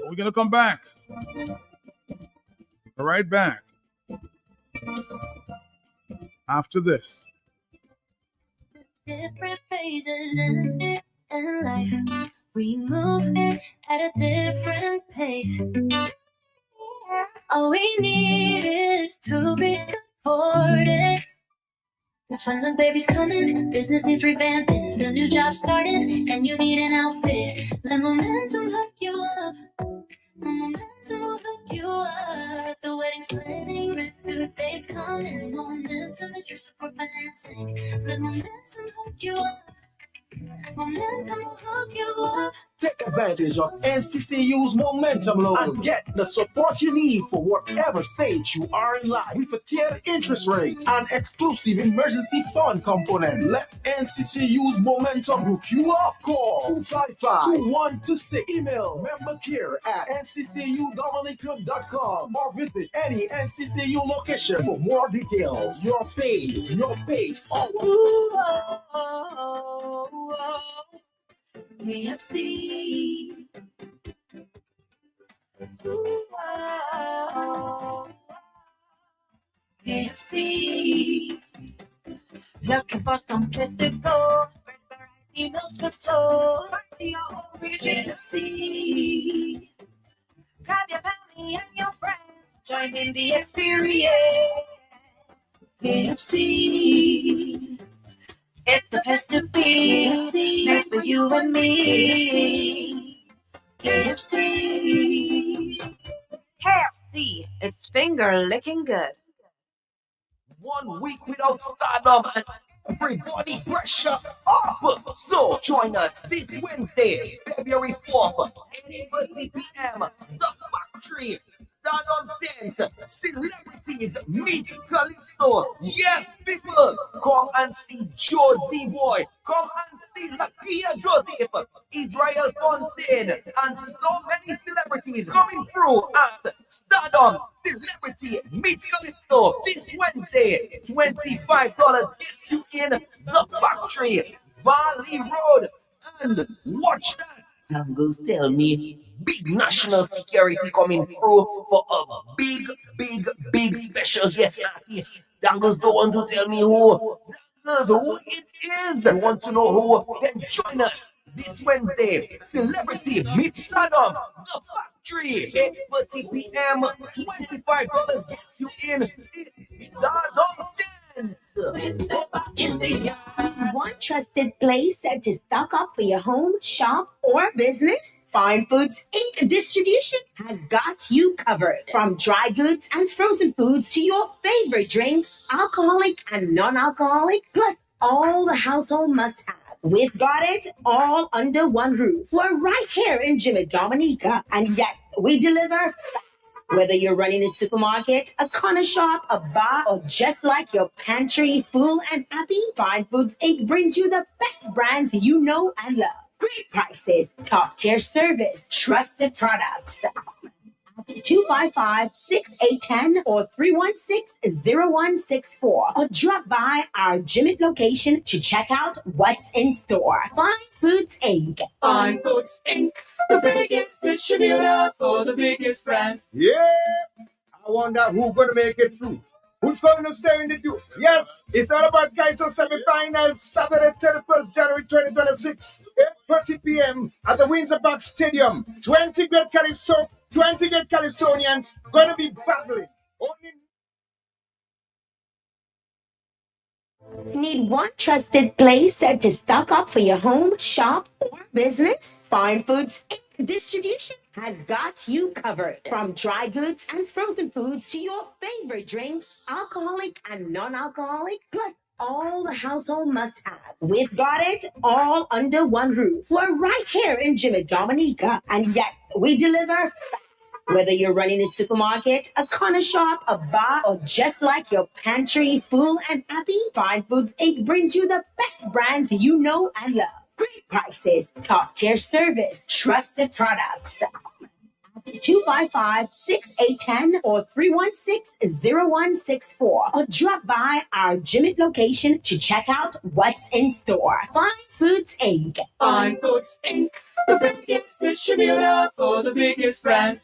We're gonna come back. Right back after this. Different phases in life, we move at a different pace. All we need is to be supported. Cause when the baby's coming, business needs revamping, the new job started, and you need an outfit. Let momentum hook you up. Momentum will hook you up. The wedding's planning, red due dates coming. Momentum is your support financing. Let momentum hook you up. Momentum will hook you up. Take advantage of NCCU's Momentum Loan and get the support you need for whatever stage you are in life with a tiered interest rate and exclusive emergency fund component. Let NCCU's Momentum hook you up. Call 255-2126. Email membercare@nccudominica.com or visit any NCCU location for more details. Your phase, your pace. KFC. KFC. Looking for some place to go. Variety meals for soul. KFC. Grab your family and your friends. Join in the experience. KFC. It's the place to be, made for you and me. KFC. KFC, it's finger licking good. 1 week without stardom and everybody pressure up. So join us this Wednesday, February 4th, 8:30 p.m. The Factory. Stardom Dance, celebrities meet Calypso. Yes, people, come and see Joe D Boy. Come and see Lakia Joseph, Israel Fontaine, and so many celebrities coming through at Stardom Celebrity Meet Calypso this Wednesday. $25 gets you in the Factory, Valley Road, and watch that. Dangles tell me big national security coming through for a big special guest artist. Dangles don't want to tell me who. Dangles, who it is. I want to know who. Then join us this Wednesday. Celebrity Meet Stardom, The Factory, 8:30 p.m. $25 gets you in. Stardom Dance. One trusted place to stock up for your home, shop, or business? Fine Foods Inc. Distribution has got you covered. From dry goods and frozen foods to your favorite drinks, alcoholic and non-alcoholic, plus all the household must-have. We've got it all under one roof. We're right here in Jimmy Dominica, and yes, we deliver fast. Whether you're running a supermarket, a corner shop, a bar, or just like your pantry full and happy, Fine Foods Inc. brings you the best brands you know and love. Great prices, top-tier service, trusted products. 255-6810 or 316-0164 or drop by our Jimmy location to check out what's in store. Fine Foods Inc. Fine Foods Inc. The biggest distributor for the biggest brand. Yeah, I wonder who's going to make it through. Who's going to stay in the queue? Yes, it's all about Kaito semi-finals, Saturday, 31st January 2026, 8:30 p.m. at the Windsor Park Stadium. 20 great Calypso, 20 great Calypsonians going to be battling. Need one trusted place to stock up for your home, shop, or business? Fine Foods Inc. Distribution has got you covered. From dry goods and frozen foods to your favorite drinks, alcoholic and non-alcoholic, plus all the household must-have. We've got it all under one roof. We're right here in Jimmy Dominica, and yes, we deliver fast. Whether you're running a supermarket, a corner shop, a bar, or just like your pantry full and happy, Fine Foods Inc. brings you the best brands you know and love. Great prices, top-tier service, trusted products. 255-6810 or 316-0164 or drop by our Jimmet location to check out what's in store. Fine Foods Inc. Fine Foods Inc., the biggest distributor for the biggest brand.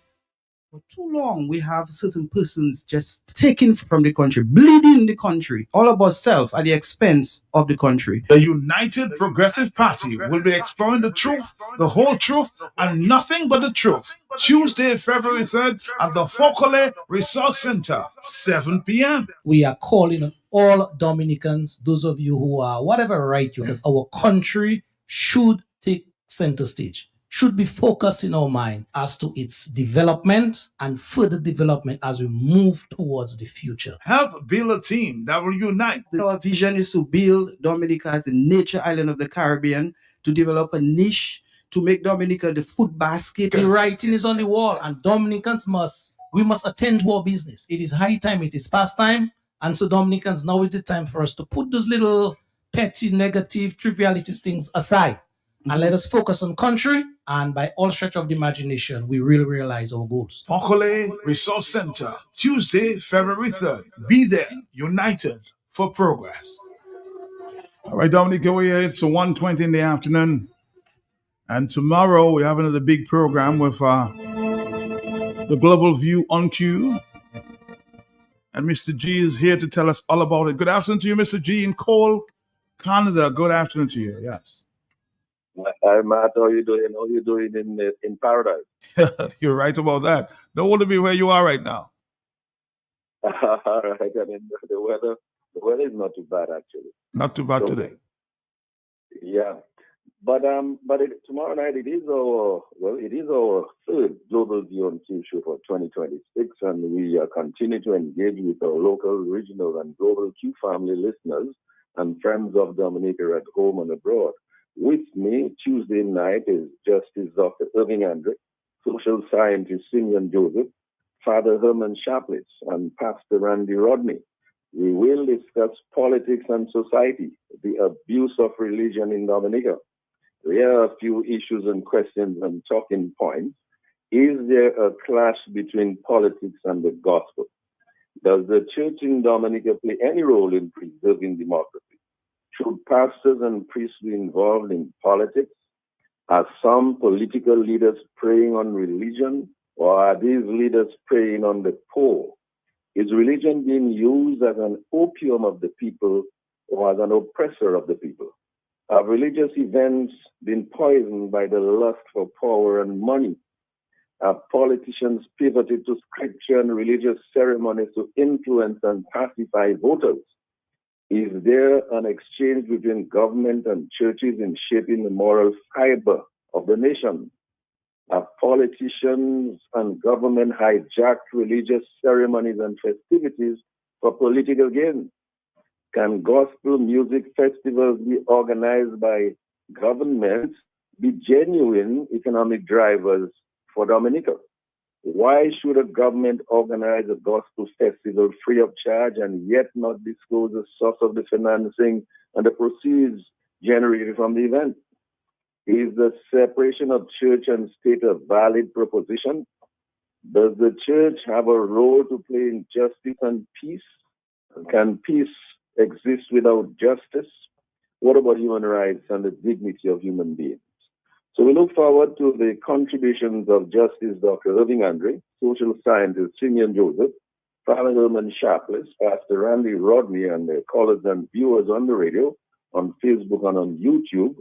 For too long, we have certain persons just taking from the country, bleeding the country, all about self at the expense of the country. The United Progressive Party will be exploring the truth, the whole truth, and nothing but the truth. Tuesday, February 3rd at the Fokole Resource Center, 7 p.m. We are calling on all Dominicans, those of you who are whatever right you, because our country should take center stage, should be focused in our mind as to its development and further development as we move towards the future. Help build a team that will unite. Our vision is to build Dominica as the nature island of the Caribbean, to develop a niche, to make Dominica the food basket. The writing is on the wall, and Dominicans must attend to our business. It is high time, it is past time, and so Dominicans, now is the time for us to put those little petty, negative, trivialities things aside. And let us focus on country, and by all stretch of the imagination, we really realize our goals. Fokole Resource Center, Tuesday, February 3rd. Be there, united for progress. All right, Dominic, we're here. It's 1:20 in the afternoon. And tomorrow we have another big program with the Global View on Cue. And Mr. G is here to tell us all about it. Good afternoon to you, Mr. G in Cole, Canada. Good afternoon to you. Yes. Hi, Matt. How are you doing? How are you doing in paradise? You're right about that. Don't want to be where you are right now. All right. I mean, the weather is not too bad, actually. Not too bad today. Yeah. But tomorrow night it is our third Global View on Q show for 2026, and we continue to engage with our local, regional, and global Q family listeners and friends of Dominica at home and abroad. With me Tuesday night is Justice Dr. Irving Andre, social scientist Simeon Joseph, Father Herman Chaplitz, and Pastor Randy Rodney. We will discuss politics and society, the abuse of religion in Dominica. There are a few issues and questions and talking points. Is there a clash between politics and the gospel? Does the church in Dominica play any role in preserving democracy? Should pastors and priests be involved in politics? Are some political leaders preying on religion, or are these leaders preying on the poor? Is religion being used as an opium of the people or as an oppressor of the people? Have religious events been poisoned by the lust for power and money? Have politicians pivoted to scripture and religious ceremonies to influence and pacify voters? Is there an exchange between government and churches in shaping the moral fiber of the nation? Have politicians and government hijacked religious ceremonies and festivities for political gain? Can gospel music festivals be organized by governments be genuine economic drivers for Dominica? Why should a government organize a gospel festival free of charge and yet not disclose the source of the financing and the proceeds generated from the event? Is the separation of church and state a valid proposition? Does the church have a role to play in justice and peace? Can peace exist without justice? What about human rights and the dignity of human beings? So we look forward to the contributions of Justice Dr. Irving Andre, social scientist Simeon Joseph, Father Herman Chaplitz, Pastor Randy Rodney, and their callers and viewers on the radio, on Facebook and on YouTube,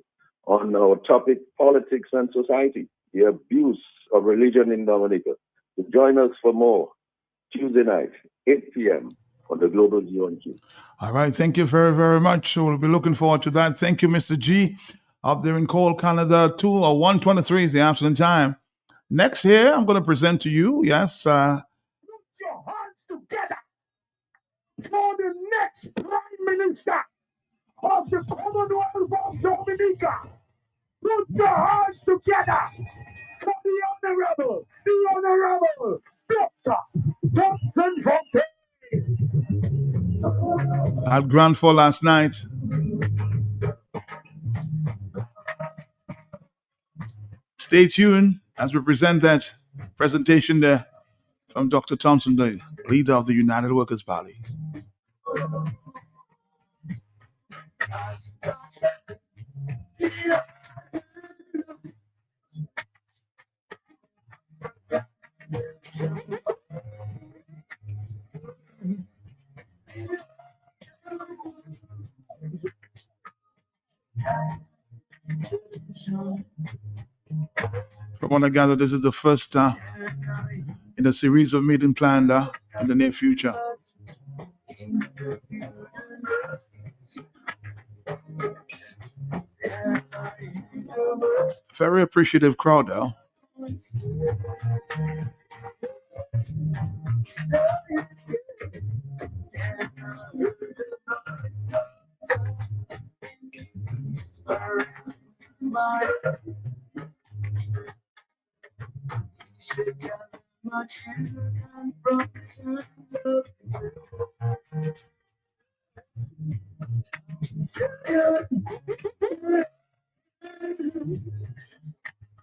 on our topic, politics and society, the abuse of religion in Dominica. So join us for more Tuesday night, 8 p.m. on the Global View on Q. All right. Thank you very, very much. We'll be looking forward to that. Thank you, Mr. G. Up there in Cole, Canada, 1:23 is the afternoon time. Next here, I'm going to present to you, yes. Put your hands together for the next Prime Minister of the Commonwealth of Dominica. Put your hands together for the Honorable Dr. Johnson Fontaine. I had grand for last night. Stay tuned as we present that Presentation there from Dr. Thompson, the leader of the United Workers Party. From what I gather, this is the first in a series of meeting planned in the near future. Very appreciative crowd, though.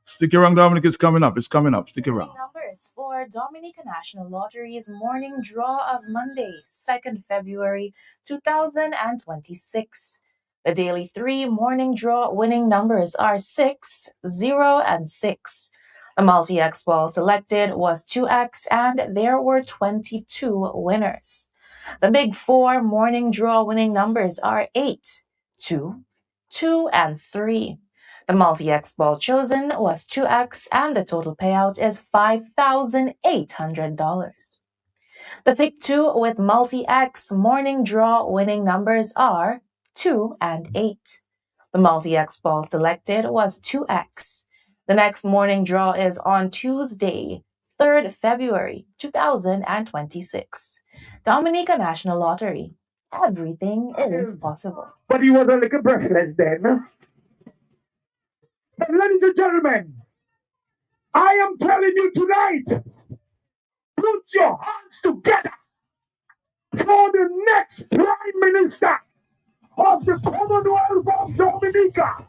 Stick around, Dominic. It's coming up. It's coming up. Stick around. Numbers for Dominica National Lottery's morning draw of Monday, 2nd February 2026. The daily 3 morning draw winning numbers are 6, 0, and 6. The multi-X ball selected was 2X, and there were 22 winners. The big 4 morning draw winning numbers are 8, 2, 2, and 3. The multi-X ball chosen was 2X, and the total payout is $5,800. The pick 2 with multi-X morning draw winning numbers are 2 and 8. The multi-X ball selected was 2X. The next morning draw is on Tuesday, 3rd February 2026. Dominica National Lottery. Everything is possible. But he was a little breathless then. But ladies and gentlemen, I am telling you tonight, put your hands together for the next Prime Minister of the Commonwealth of Dominica.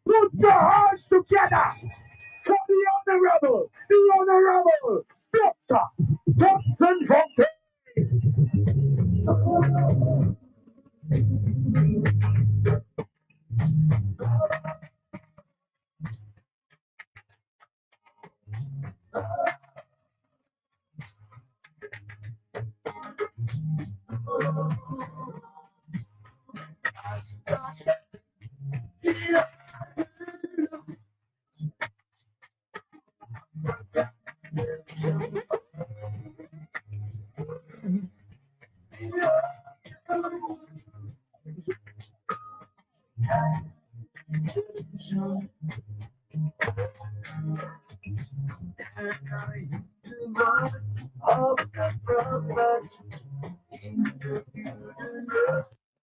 Put your hands together for the Honorable Dr. Thompson Fontaine.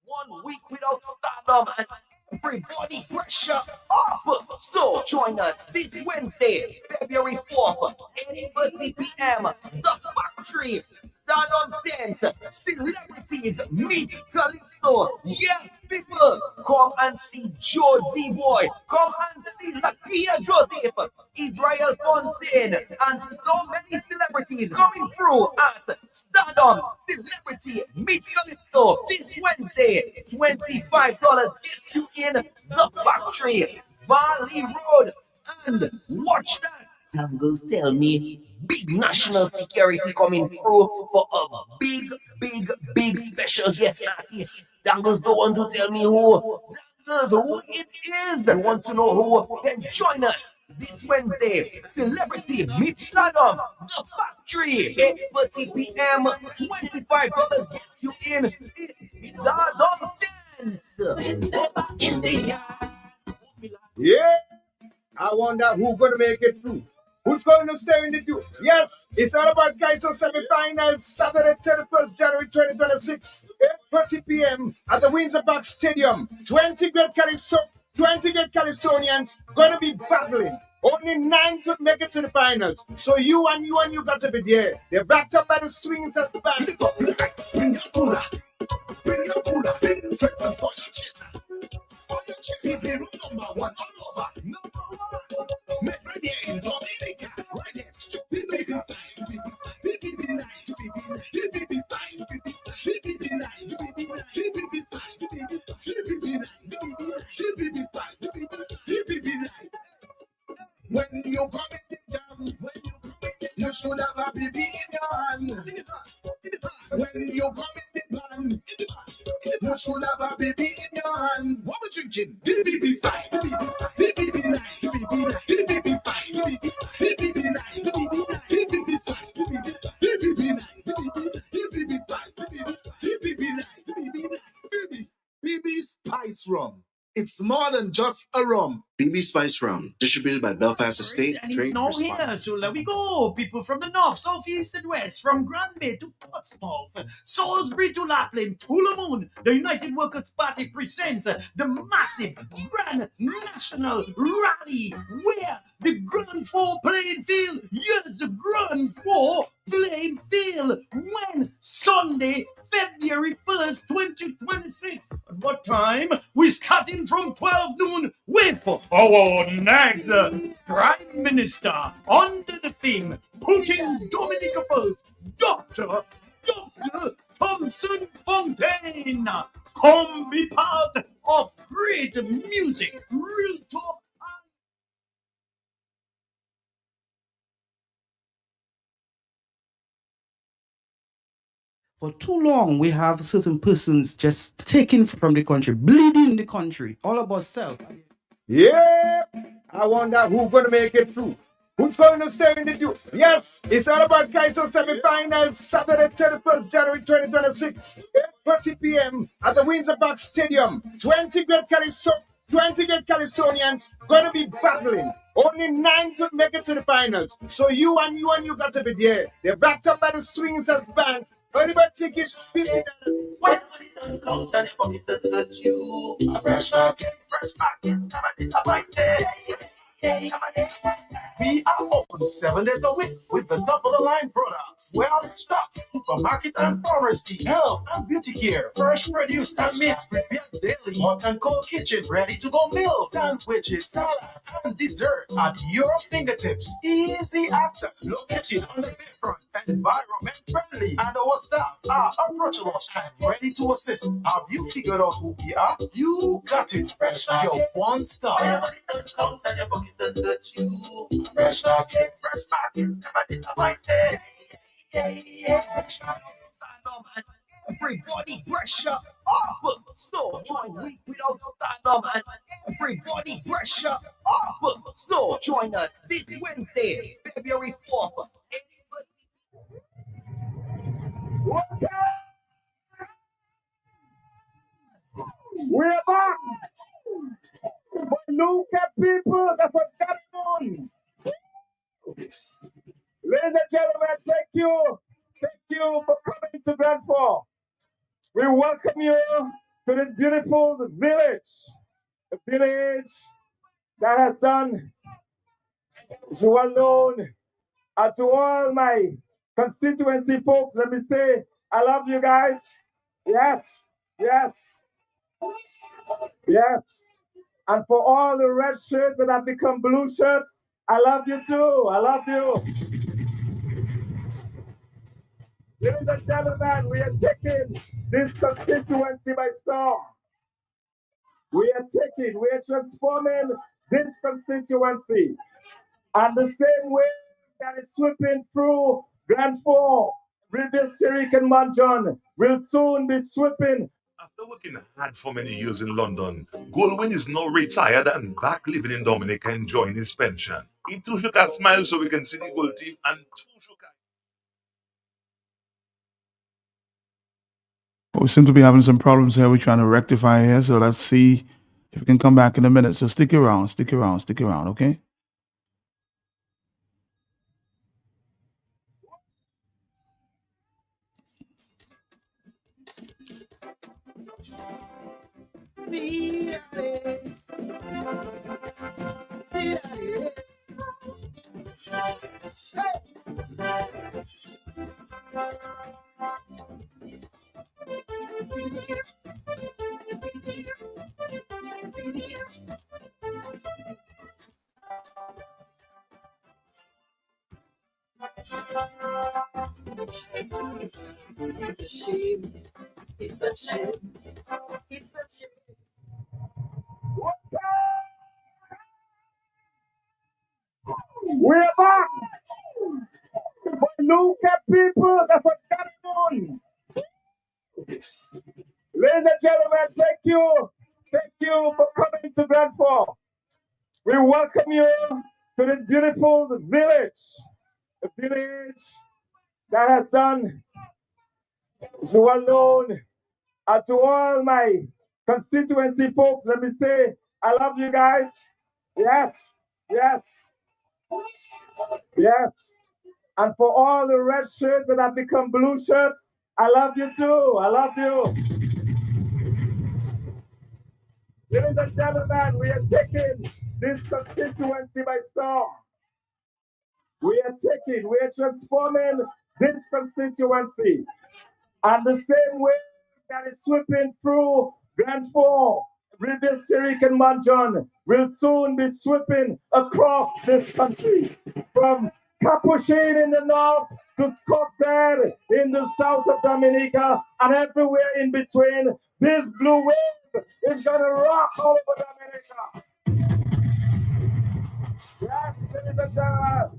One week without stardom and everybody pressure up. So join us this Wednesday, February 4th, 8:30 p.m. The Factory. Stardom Tent. Celebrities meet Calypso. Yes, people. Come and see Joe D-Boy. Come and see Lakia Joseph, Israel Fontaine, and so many celebrities coming through at Stardom Celebrity Meet Calypso this Wednesday. $25 gets you in the Factory, Valley Road, and watch that. Tangles tell me big national security coming through for a big special guest artist. Dangles don't want to tell me who. Dangles, who it is. I want to know who. Then join us this Wednesday. Celebrity Meet Stardom, The Factory, 8:30 p.m. $25 gets you in Stardom Dance. Yeah, I wonder who's going to make it through. Who's going to stay in the queue? Yes, it's all about Kaiser semi-finals, Saturday, 31st January 2026, 8:30 p.m. at the Windsor Park Stadium. 20 great Calypsonians going to be battling. Only 9 could make it to the finals. So you got to be there. They're backed up by the swings at the back. Bring your cooler. Bring your cooler. Bring your number 1 all over. Number 1. Make ready in Dominica. Right there. Stupidly be nice. Be nice. Be fine. Be nice. Be nice. When you come in the jam, you should have a baby in your hand. When you come in the band, you should have a baby in your hand. What we drinking? DBB style. DBB nice. DBB fine. DBB nice. DBB style. DBB nice. DBB fine. DBB nice. BB Spice Rum. It's more than just a rum. BB Spice Rum, distributed by Belfast Estate. And it's Drink now responsibly. here, so there we go. People from the north, south, east, and west, from Grand Bay to Portsmouth, Salisbury to Lapland, Tullamoon, the United Workers' Party presents the massive Grand National Rally, where the Grand Four playing field, yes, the Grand Four playing field, when Sunday, February 1st, 2026. At what time? We're starting from 12 noon with our next Prime Minister under the theme, putting Dominica first, Dr. Thompson Fontaine. Come be part of great music, real talk. For too long, we have certain persons just taken from the country, bleeding the country, all about self. Yeah, I wonder who's going to make it through. Who's going to stay in the queue? Yes, it's all about Kaiser semi-finals, Saturday, 31st January 2026, 8:30 p.m. at the Windsor Park Stadium. 20 great Calypsonians going to be battling. Only 9 could make it to the finals. So you got to be there. They're backed up by the Swings Bank. Only about tickets, $50. When money done comes and it touch you, a fresh market. We are open 7 days a week with the top of the line products. Well stocked supermarket and pharmacy, health and beauty care, fresh produce and meats prepared daily, hot and cold kitchen, ready to go meals, sandwiches, salads, and desserts at your fingertips. Easy access, located on the bayfront, environment friendly, and our staff are approachable and ready to assist. Have you figured out who we are? You got it. Fresh your one stop. Fresh market. Everybody pressure up. So join week without stardom and everybody pressure up. So join us this Wednesday, February 4th. We're back. But look at people, that's what's going on. Ladies and gentlemen, thank you for coming to Brentford. We welcome you to this beautiful village, a village that has done, is well known. And to all my constituency folks, let me say, I love you guys. Yes. And for all the red shirts that have become blue shirts, I love you too. I love you. Ladies and gentlemen, we are taking this constituency by storm. We are transforming this constituency. And the same way that is sweeping through Grand Four, Rivier, Sirik, and Mount John will soon be sweeping. After working hard for many years in London, Goldwyn is now retired and back living in Dominica enjoying his pension. He too shook a smile so we can see the gold teeth and We seem to be having some problems here. We're trying to rectify here, so let's see if we can come back in a minute. So stick around, okay? It's a shame. It's a shame. It's a shame. We're back. But look at people. That's what going on. Ladies and gentlemen, thank you. Thank you for coming to Brantford. We welcome you to this beautiful village. A village that has done is well known. And to all my constituency folks, let me say, I love you guys. Yes, yes, yes. And for all the red shirts that have become blue shirts, I love you too. I love you. Ladies and gentlemen, we are taking this constituency by storm. We are transforming this constituency. And the same way that is sweeping through Grand Forks, Rivier, Sirik, and Mount John will soon be sweeping across this country. From Capuchin in the north to Scotshead in the south of Dominica and everywhere in between, this blue wave is going to rock all over Dominica. Yes, ladies and gentlemen,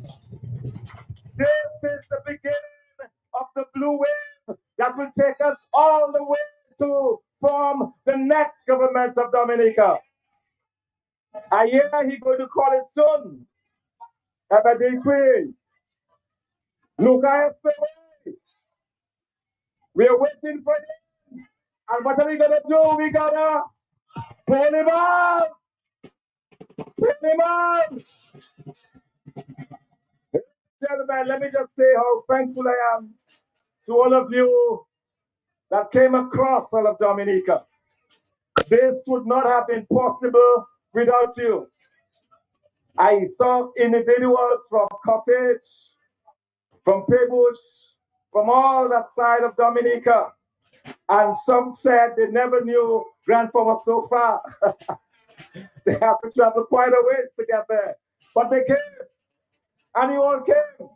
this is the beginning of the blue wave that will take us all the way to form the next government of Dominica. I hear he's going to call it soon. Ebedekwe. Look, we are waiting for him. And what are we going to do? We got to pull him out. Pull him out. Gentlemen, let me just say how thankful I am to all of you that came across all of Dominica. This would not have been possible without you. I saw individuals from Cottage, from Paybush, from all that side of Dominica, and some said they never knew Grandpa was so far. They have to travel quite a ways to get there. But they came, and you all came.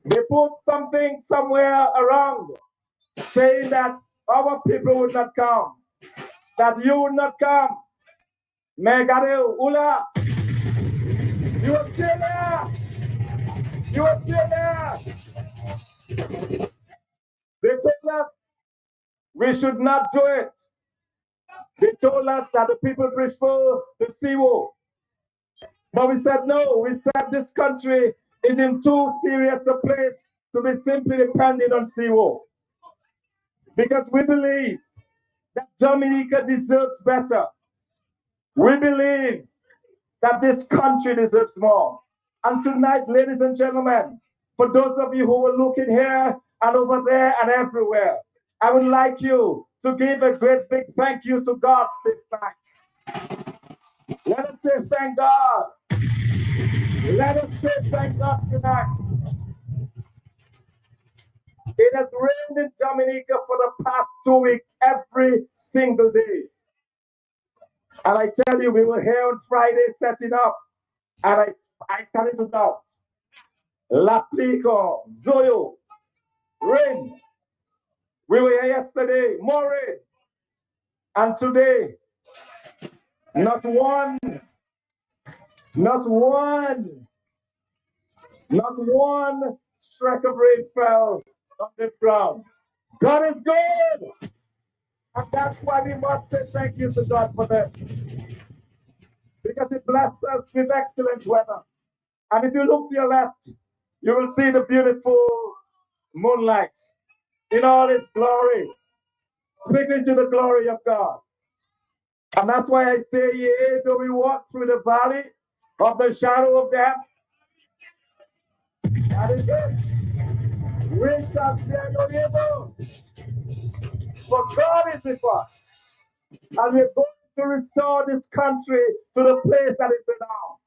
They put something somewhere around saying that our people would not come, that you would not come. Megare Ula, you are still there. You are still there. They told us we should not do it. They told us that the people prefer the SeaWorld. But we said no. We said this country is in too serious a place to be simply depending on SeaWorld. Because we believe that Dominica deserves better. We believe that this country deserves more. And tonight, ladies and gentlemen, for those of you who are looking here and over there and everywhere, I would like you to give a great big thank you to God this night. Let us say thank God. Let us say thank God tonight. It has rained in Dominica for the past 2 weeks, every single day. And I tell you, we were here on Friday setting up, and I started to doubt. Laplico, Zoyo, rain. We were here yesterday, more rain. And today, not one streak of rain fell on this ground. God is good. And that's why we must say thank you to God for that. Because it blessed us with excellent weather. And if you look to your left, you will see the beautiful moonlight in all its glory, speaking to the glory of God. And that's why I say, yea, though we walk through the valley of the shadow of death, that is it. We shall fear no evil. For God is with us. And we're going to restore this country to the place that it belongs.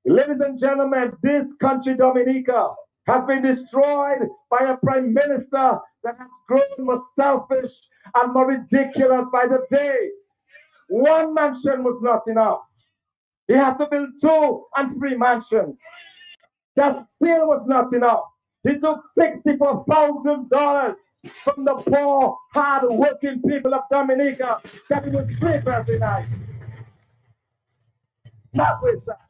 Ladies and gentlemen, this country, Dominica, has been destroyed by a prime minister that has grown more selfish and more ridiculous by the day. One mansion was not enough. He had to build 2 and 3 mansions. That still was not enough. He took $64,000 from the poor, hard-working people of Dominica that he would sleep every night. That was that.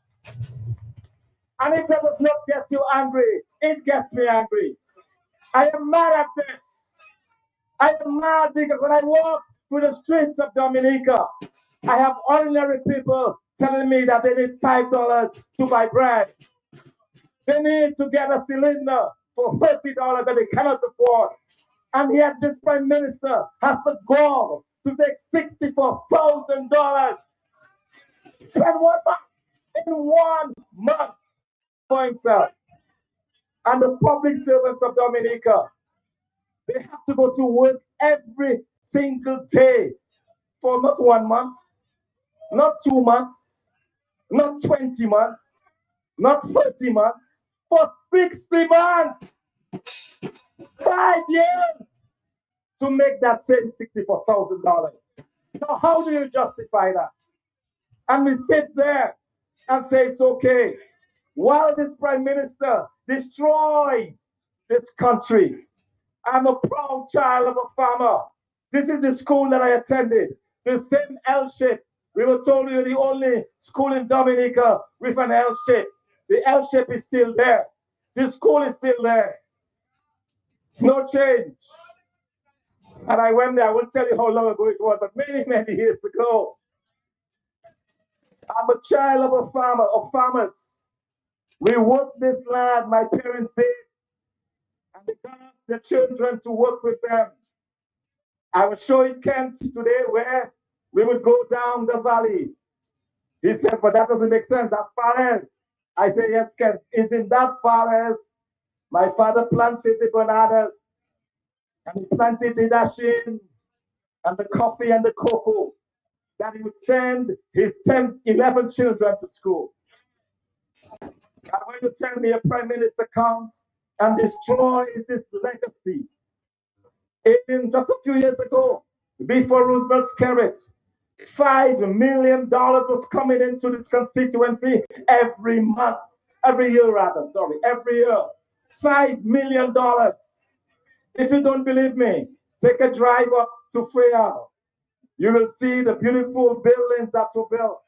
And if that does not get you angry, it gets me angry. I am mad at this. I am mad because when I walk through the streets of Dominica, I have ordinary people telling me that they need $5 to buy bread. They need to get a cylinder for $30 that they cannot afford. And yet this Prime Minister has the gall to take $64,000 in 1 month for himself. And the public servants of Dominica, they have to go to work every single day for not 1 month, not 2 months, not 20 months, not 30 months, for 60 months, 5 years to make that same $64,000. Now, how do you justify that? And we sit there and say it's okay. While this Prime Minister destroys this country, I'm a proud child of a farmer. This is the school that I attended, the same L shape. We were told we were the only school in Dominica with an L shape. The L shape is still there. The school is still there. No change. And I went there. I won't tell you how long ago it was, but many, many years ago. I'm a child of a farmer, of farmers. We worked this land, my parents did, and they got us, the children, to work with them. I was showing Kent today where we would go down the valley. He said, but that doesn't make sense. That's Falaise. I said, yes, Kent. Isn't that Falaise? My father planted the bananas, and he planted the dasheen, and the coffee and the cocoa, that he would send his 10, 11 children to school. I'm going to tell me a Prime Minister comes and destroys this legacy. In just a few years ago, before Roosevelt's carrot, $5 million was coming into this constituency every month, every year. $5 million. If you don't believe me, take a drive up to Freyal. You will see the beautiful buildings that were built.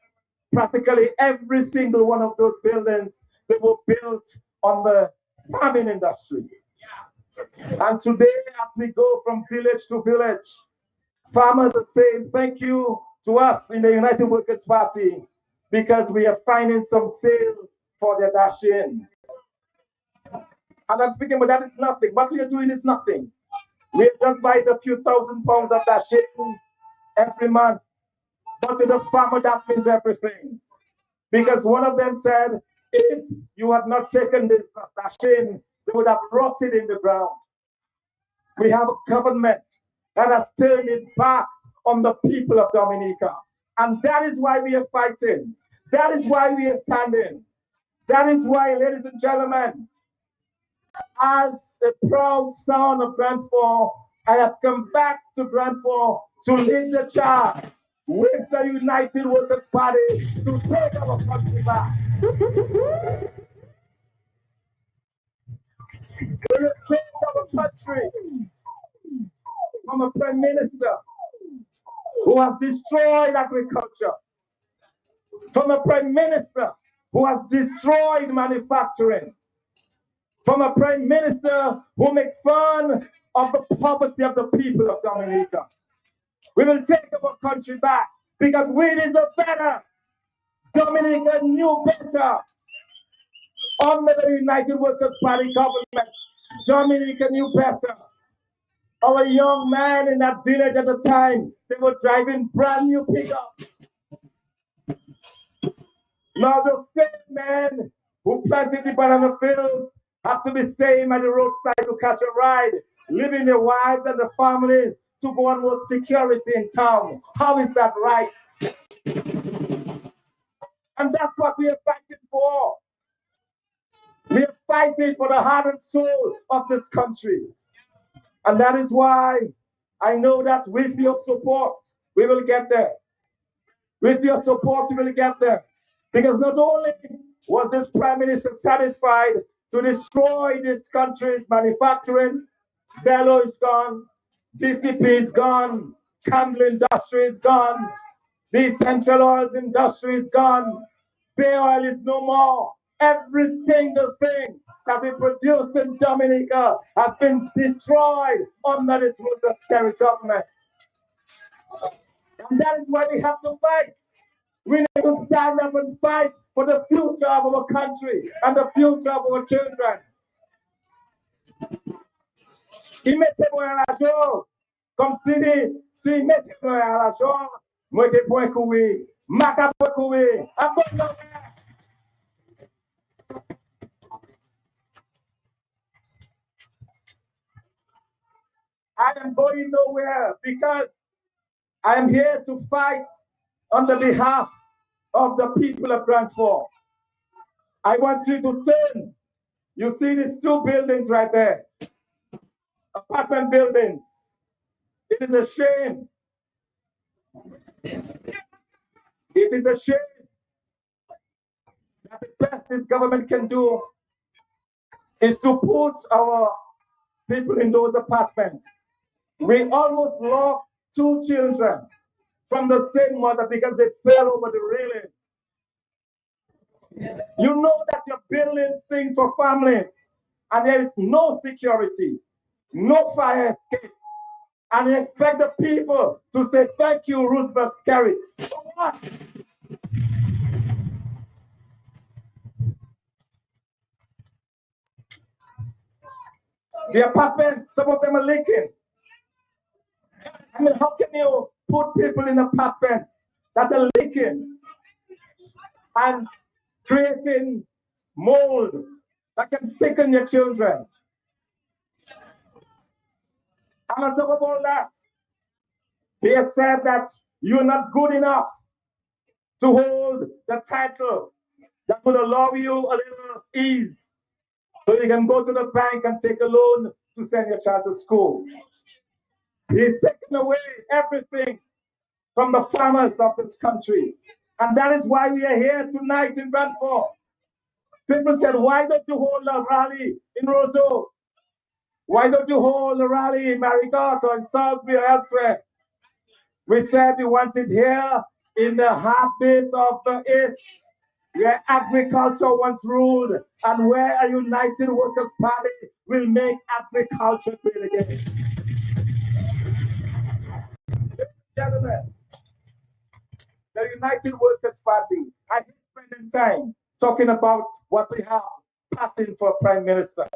Practically every single one of those buildings, they were built on the farming industry. And today, as we go from village to village, farmers are saying thank you to us in the United Workers' Party because we are finding some sale for their dasheen. And I'm speaking, but that is nothing. What we are doing is nothing. We are just buying a few thousand pounds of dasheen every month. But to the farmer, that means everything. Because one of them said, if you had not taken this dasheen, they would have rotted in the ground. We have a government that has turned its back on the people of Dominica. And that is why we are fighting. That is why we are standing. That is why, ladies and gentlemen, as a proud son of Brantford, I have come back to Brantford to lead the charge with the United Workers' Party to take our country back. We will take our country from a Prime Minister who has destroyed agriculture, from a Prime Minister who has destroyed manufacturing, from a Prime Minister who makes fun of the poverty of the people of Dominica. We will take our country back because we deserve better. Dominica knew better. Under the United Workers' Party government, Dominica knew better. Our young man in that village at the time, they were driving brand new pickups. Now the same man who planted the banana fields have to be staying at the roadside to catch a ride, leaving their wives and the families to go and work security in town. How is that right? And that's what we are fighting for. We are fighting for the heart and soul of this country. And that is why I know that with your support, we will get there. With your support, we will get there. Because not only Was this prime minister satisfied to destroy this country's manufacturing? Bello is gone, DCP is gone, Campbell industry is gone, the Central Oils industry is gone, Bay Oil is no more. Every single thing that we produced in Dominica has been destroyed under the Roosevelt Kerry government. And that is why we have to fight. We need to stand up and fight for the future of our country and the future of our children. Y mettez-moi à la joie. Comme si mettez-moi à la joie, moi qui point courir, ma cap courir. I am going nowhere because I am here to fight on the behalf of the people of Grand Forks. I want you to turn. You see these two buildings right there, apartment buildings. It is a shame. It is a shame that the best this government can do is to put our people in those apartments. We almost lost 2 children from the same mother because they fell over the railing. You know that you're building things for families and there is no security, no fire escape. And you expect the people to say, thank you, Roosevelt Kerry. For what? The apartments, some of them are leaking. I mean, how can you put people in apartments that are leaking and creating mold that can sicken your children? And on top of all that, they said that you're not good enough to hold the title that would allow you a little ease so you can go to the bank and take a loan to send your child to school. He's taken away everything from the farmers of this country. And that is why we are here tonight in Grand Forks. People said, why don't you hold a rally in Roseau? Why don't you hold a rally in Marigot or in Salisbury or elsewhere? We said we want it here in the heartbeat of the East, where agriculture once ruled and where a United Workers' Party will make agriculture great again. Gentlemen, the United Workers' Party, I hate spending time talking about what we have passing for Prime Minister.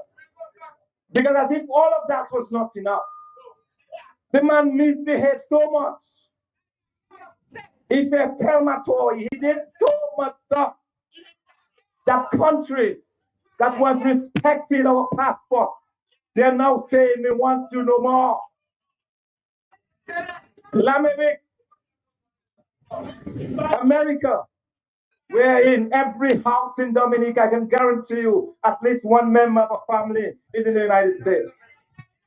Because I think all of that was not enough. The man misbehaved so much. If a Telmatoy, he did so much stuff that countries that was respecting our passport, they're now saying we want you no more. Lamevik, America, where in every house in Dominica, I can guarantee you at least one member of a family is in the United States.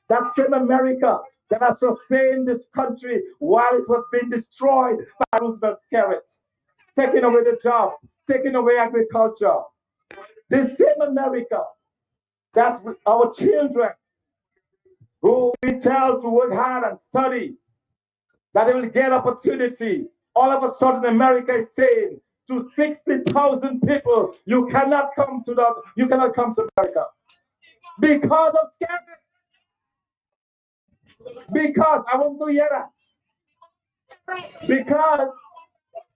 That same America that has sustained this country while it was being destroyed by Roosevelt's carrots, taking away the job, taking away agriculture. The same America that our children, who we tell to work hard and study, that they will get opportunity. All of a sudden, America is saying to 60,000 people, you cannot come to America because of scandals. Because I want to hear that. Because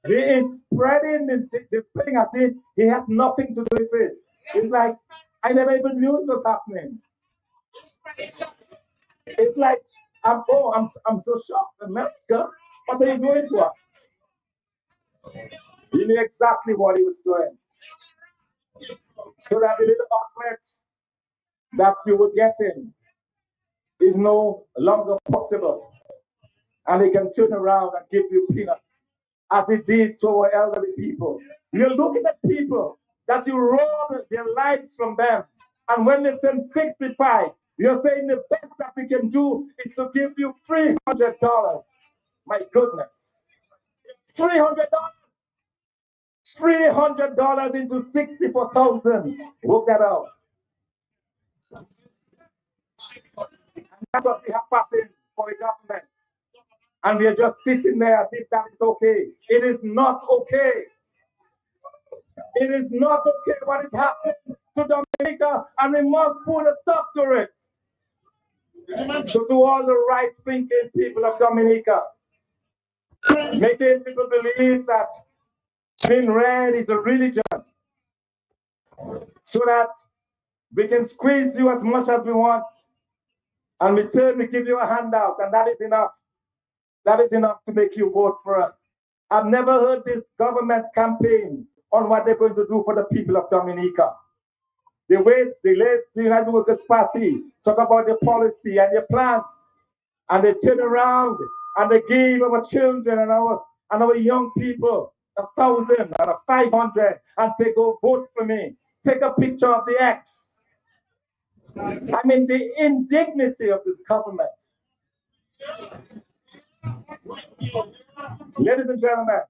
he is spreading this thing as if he has nothing to do with it. It's like I never even knew it was happening. It's like I'm so shocked. America, what are you doing to us? He knew exactly what he was doing. So that the little outlet that you were getting is no longer possible. And he can turn around and give you peanuts, as he did to our elderly people. You're looking at people that you rob their lives from them. And when they turn 65, you're saying the best that we can do is to give you $300. My goodness. $300. $300 into 64,000. Work that out. And that's what we have passing for the government. And we are just sitting there as if that is okay. It is not okay. It is not okay what is happening to Dominica, and we must put a stop to it. So to all the right-thinking people of Dominica, making people believe that being red is a religion, so that we can squeeze you as much as we want, and in return we give you a handout, and that is enough. That is enough to make you vote for us. I've never heard this government campaign on what they're going to do for the people of Dominica. They let the United Workers' Party talk about their policy and their plans, and they turn around and they give our children and our young people 1,000 and 500 and say, go vote for me. Take a picture of the X. I mean, the indignity of this government. Ladies and gentlemen,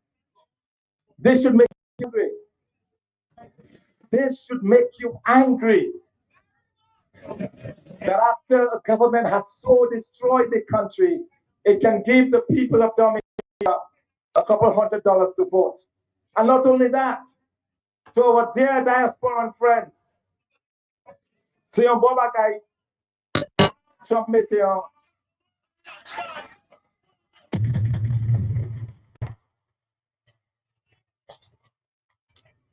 this should make you angry. This should make you angry that after a government has so destroyed the country, it can give the people of Dominica a couple $100 to vote. And not only that, to our dear diasporan friends, see on Bobakai, Trump Meteor.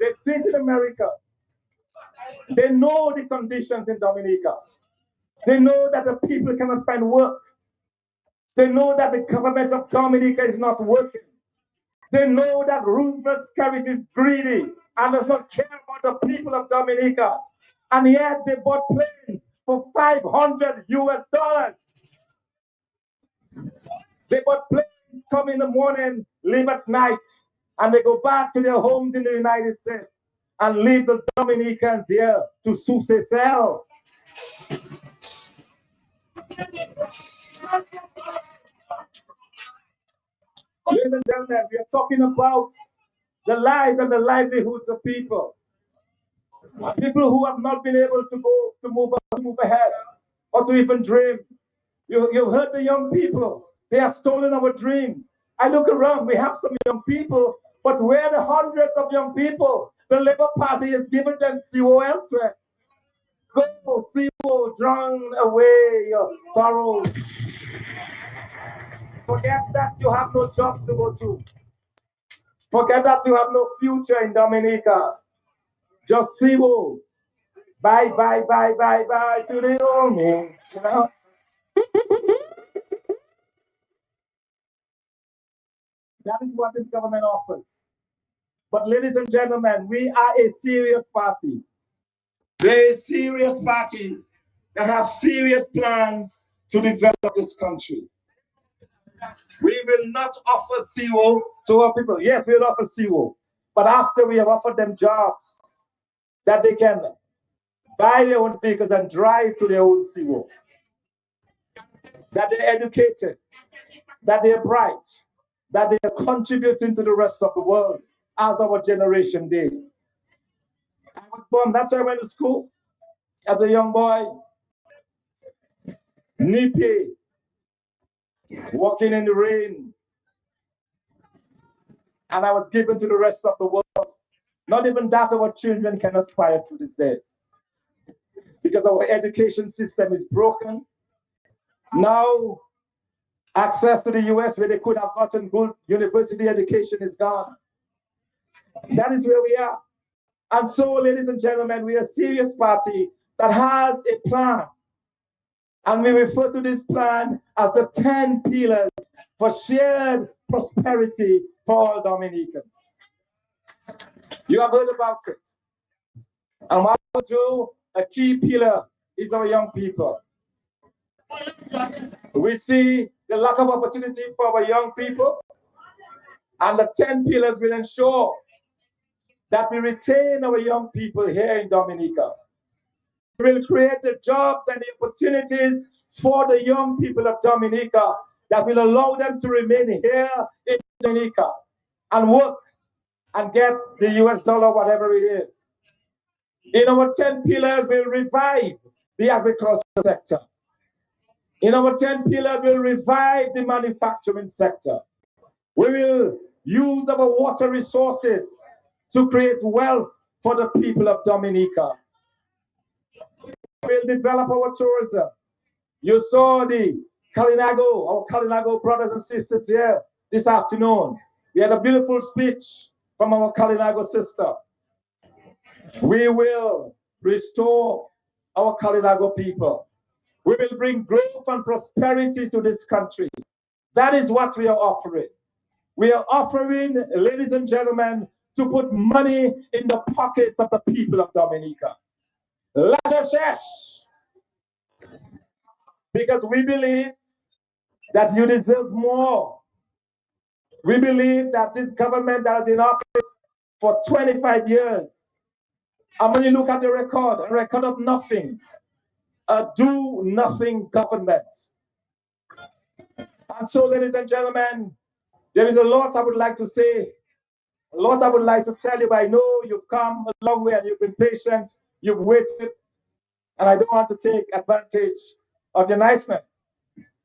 They sit in America. They know the conditions in Dominica. They know that the people cannot find work. They know that the government of Dominica is not working. They know that Roosevelt Scarrett is greedy and does not care about the people of Dominica. And yet they bought planes for $500 US. They bought planes, come in the morning, leave at night, and they go back to their homes in the United States and leave the Dominicans here to sue themselves. Ladies and gentlemen, we are talking about the lives and the livelihoods of people. People who have not been able to move ahead, or to even dream. You've heard the young people. They have stolen our dreams. I look around, we have some young people, but where are the hundreds of young people? The Labour Party has given them CO elsewhere. Go, CO, drown away your sorrows. Forget that you have no job to go to. Forget that you have no future in Dominica. Just CO. Bye, bye, bye, bye, bye to the army. You know? That is what this government offers. But ladies and gentlemen, we are a serious party. We're a serious party that have serious plans to develop this country. We will not offer CO to our people. Yes, we'll offer CO. But after we have offered them jobs that they can buy their own vehicles and drive to their own CO. That they're educated, that they're bright, that they are contributing to the rest of the world as our generation did. I was born, that's why I went to school as a young boy. Nippy, walking in the rain. And I was given to the rest of the world. Not even that our children can aspire to these days. Because our education system is broken. Now, access to the US where they could have gotten good university education is gone. That is where we are. And so, ladies and gentlemen, we are a serious party that has a plan. And we refer to this plan as the 10 pillars for shared prosperity for all Dominicans. You have heard about it. And what we do, a key pillar is our young people. We see the lack of opportunity for our young people, and the 10 pillars will ensure that we retain our young people here in Dominica. We will create the jobs and the opportunities for the young people of Dominica that will allow them to remain here in Dominica and work and get the US dollar, whatever it is. In our 10 pillars, we'll revive the agriculture sector. In our 10 pillars, we'll revive the manufacturing sector. We will use our water resources to create wealth for the people of Dominica. We'll develop our tourism. You saw the Kalinago, our Kalinago brothers and sisters here this afternoon. We had a beautiful speech from our Kalinago sister. We will restore our Kalinago people. We will bring growth and prosperity to this country. That is what we are offering. We are offering, ladies and gentlemen, to put money in the pockets of the people of Dominica. Because we believe that you deserve more. We believe that this government that has been in office for 25 years, and when you look at the record, a record of nothing, a do-nothing government. And so, ladies and gentlemen, there is a lot I would like to say, a lot I would like to tell you, but I know you've come a long way and you've been patient, you've waited, and I don't want to take advantage of your niceness.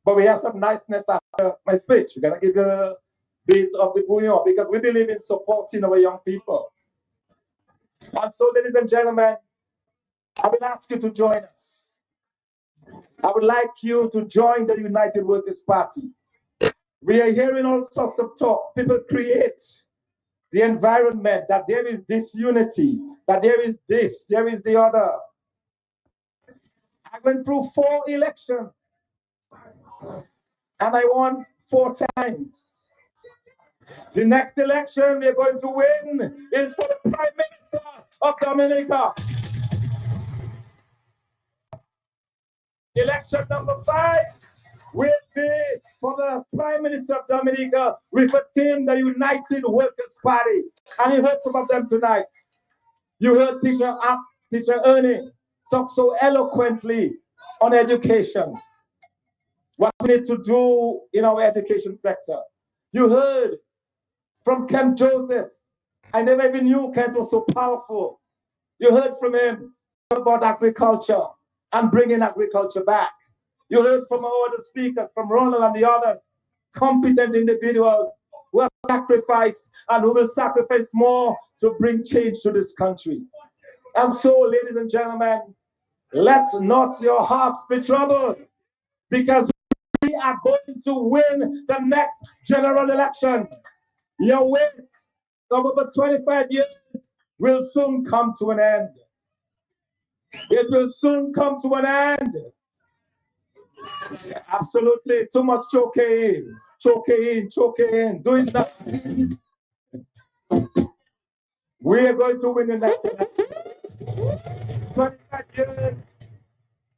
But we have some niceness after my speech. We're going to give you a bit of the bouillon because we believe in supporting our young people. And so, ladies and gentlemen, I will ask you to join us. I would like you to join the United Workers' Party. We are hearing all sorts of talk. People create the environment that there is disunity, that there is this, there is the other. I went through 4 elections and I won 4 times. The next election we're going to win is for the Prime Minister of Dominica. Election number 5 will be for the Prime Minister of Dominica with a team, the United Workers' Party. And you heard some of them tonight. You heard Teacher Ernie talk so eloquently on education. What we need to do in our education sector. You heard from Kent Joseph. I never even knew Kent was so powerful. You heard from him about agriculture and bringing agriculture back. You heard from our other speakers, from Ronald and the others, competent individuals who have sacrificed and who will sacrifice more to bring change to this country. And so, ladies and gentlemen, let not your hearts be troubled, because we are going to win the next general election. Your wait of over 25 years will soon come to an end. It will soon come to an end. Absolutely, too much choking, doing nothing. We are going to win the next election. 25 years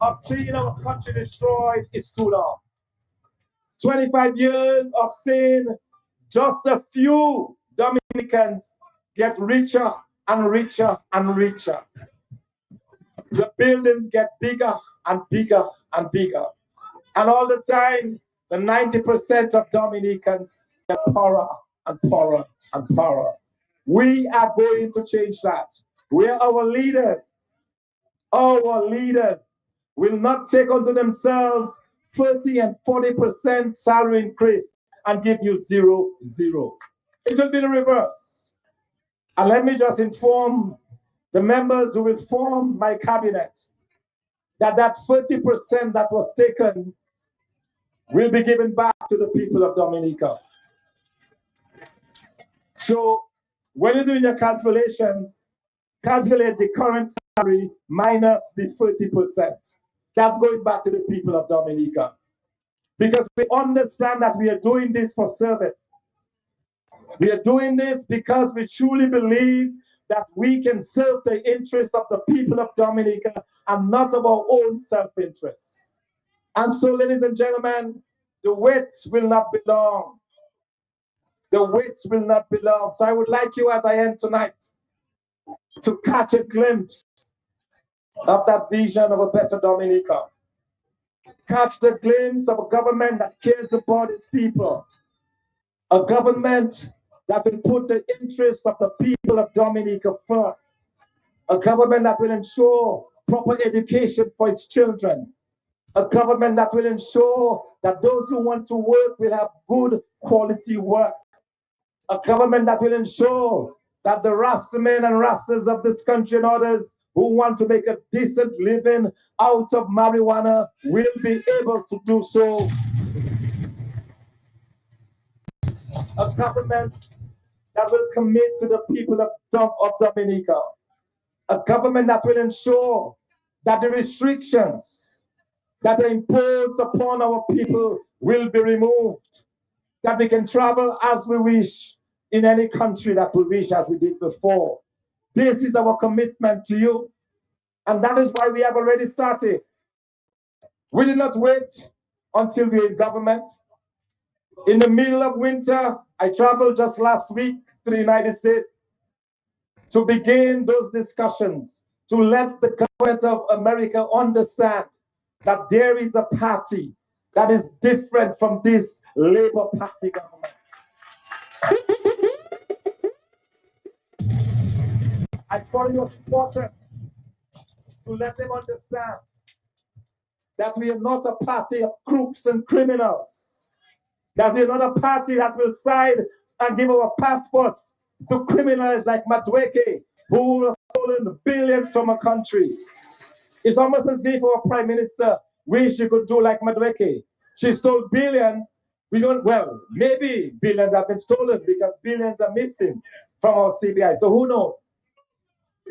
of seeing our country destroyed is too long. 25 years of seeing just a few Dominicans get richer and richer and richer. The buildings get bigger and bigger and bigger. And all the time, the 90% of Dominicans get poorer and poorer and poorer. We are going to change that. Where our leaders will not take unto themselves 30 and 40% salary increase and give you 0, 0. It will be the reverse. And let me just inform the members who will form my cabinet that 30% that was taken will be given back to the people of Dominica. So when you're doing your calculations, calculate the current salary minus the 30%. That's going back to the people of Dominica. Because we understand that we are doing this for service. We are doing this because we truly believe that we can serve the interests of the people of Dominica and not of our own self-interest. And so, ladies and gentlemen, the wait will not be long. The wait will not be long. So I would like you, as I end tonight, to catch a glimpse of that vision of a better Dominica. Catch the glimpse of a government that cares about its people. A government that will put the interests of the people of Dominica first. A government that will ensure proper education for its children. A government that will ensure that those who want to work will have good quality work. A government that will ensure that the Rastamen and Rastas of this country and others who want to make a decent living out of marijuana will be able to do so. A government that will commit to the people of Dominica. A government that will ensure that the restrictions that are imposed upon our people will be removed, that we can travel as we wish in any country that we wish as we did before. This is our commitment to you, and that is why we have already started. We did not wait until we were in government. In the middle of winter, I traveled just last week to the United States to begin those discussions, to let the government of America understand that there is a party that is different from this Labour Party government. I thought it was important to let them understand that we are not a party of crooks and criminals, that we are not a party that will side and give our passports to criminals like Madueke, who have stolen billions from a country. It's almost as if our Prime Minister wished she could do like Madueke. She stole billions. Maybe billions have been stolen because billions are missing from our CBI. So who knows?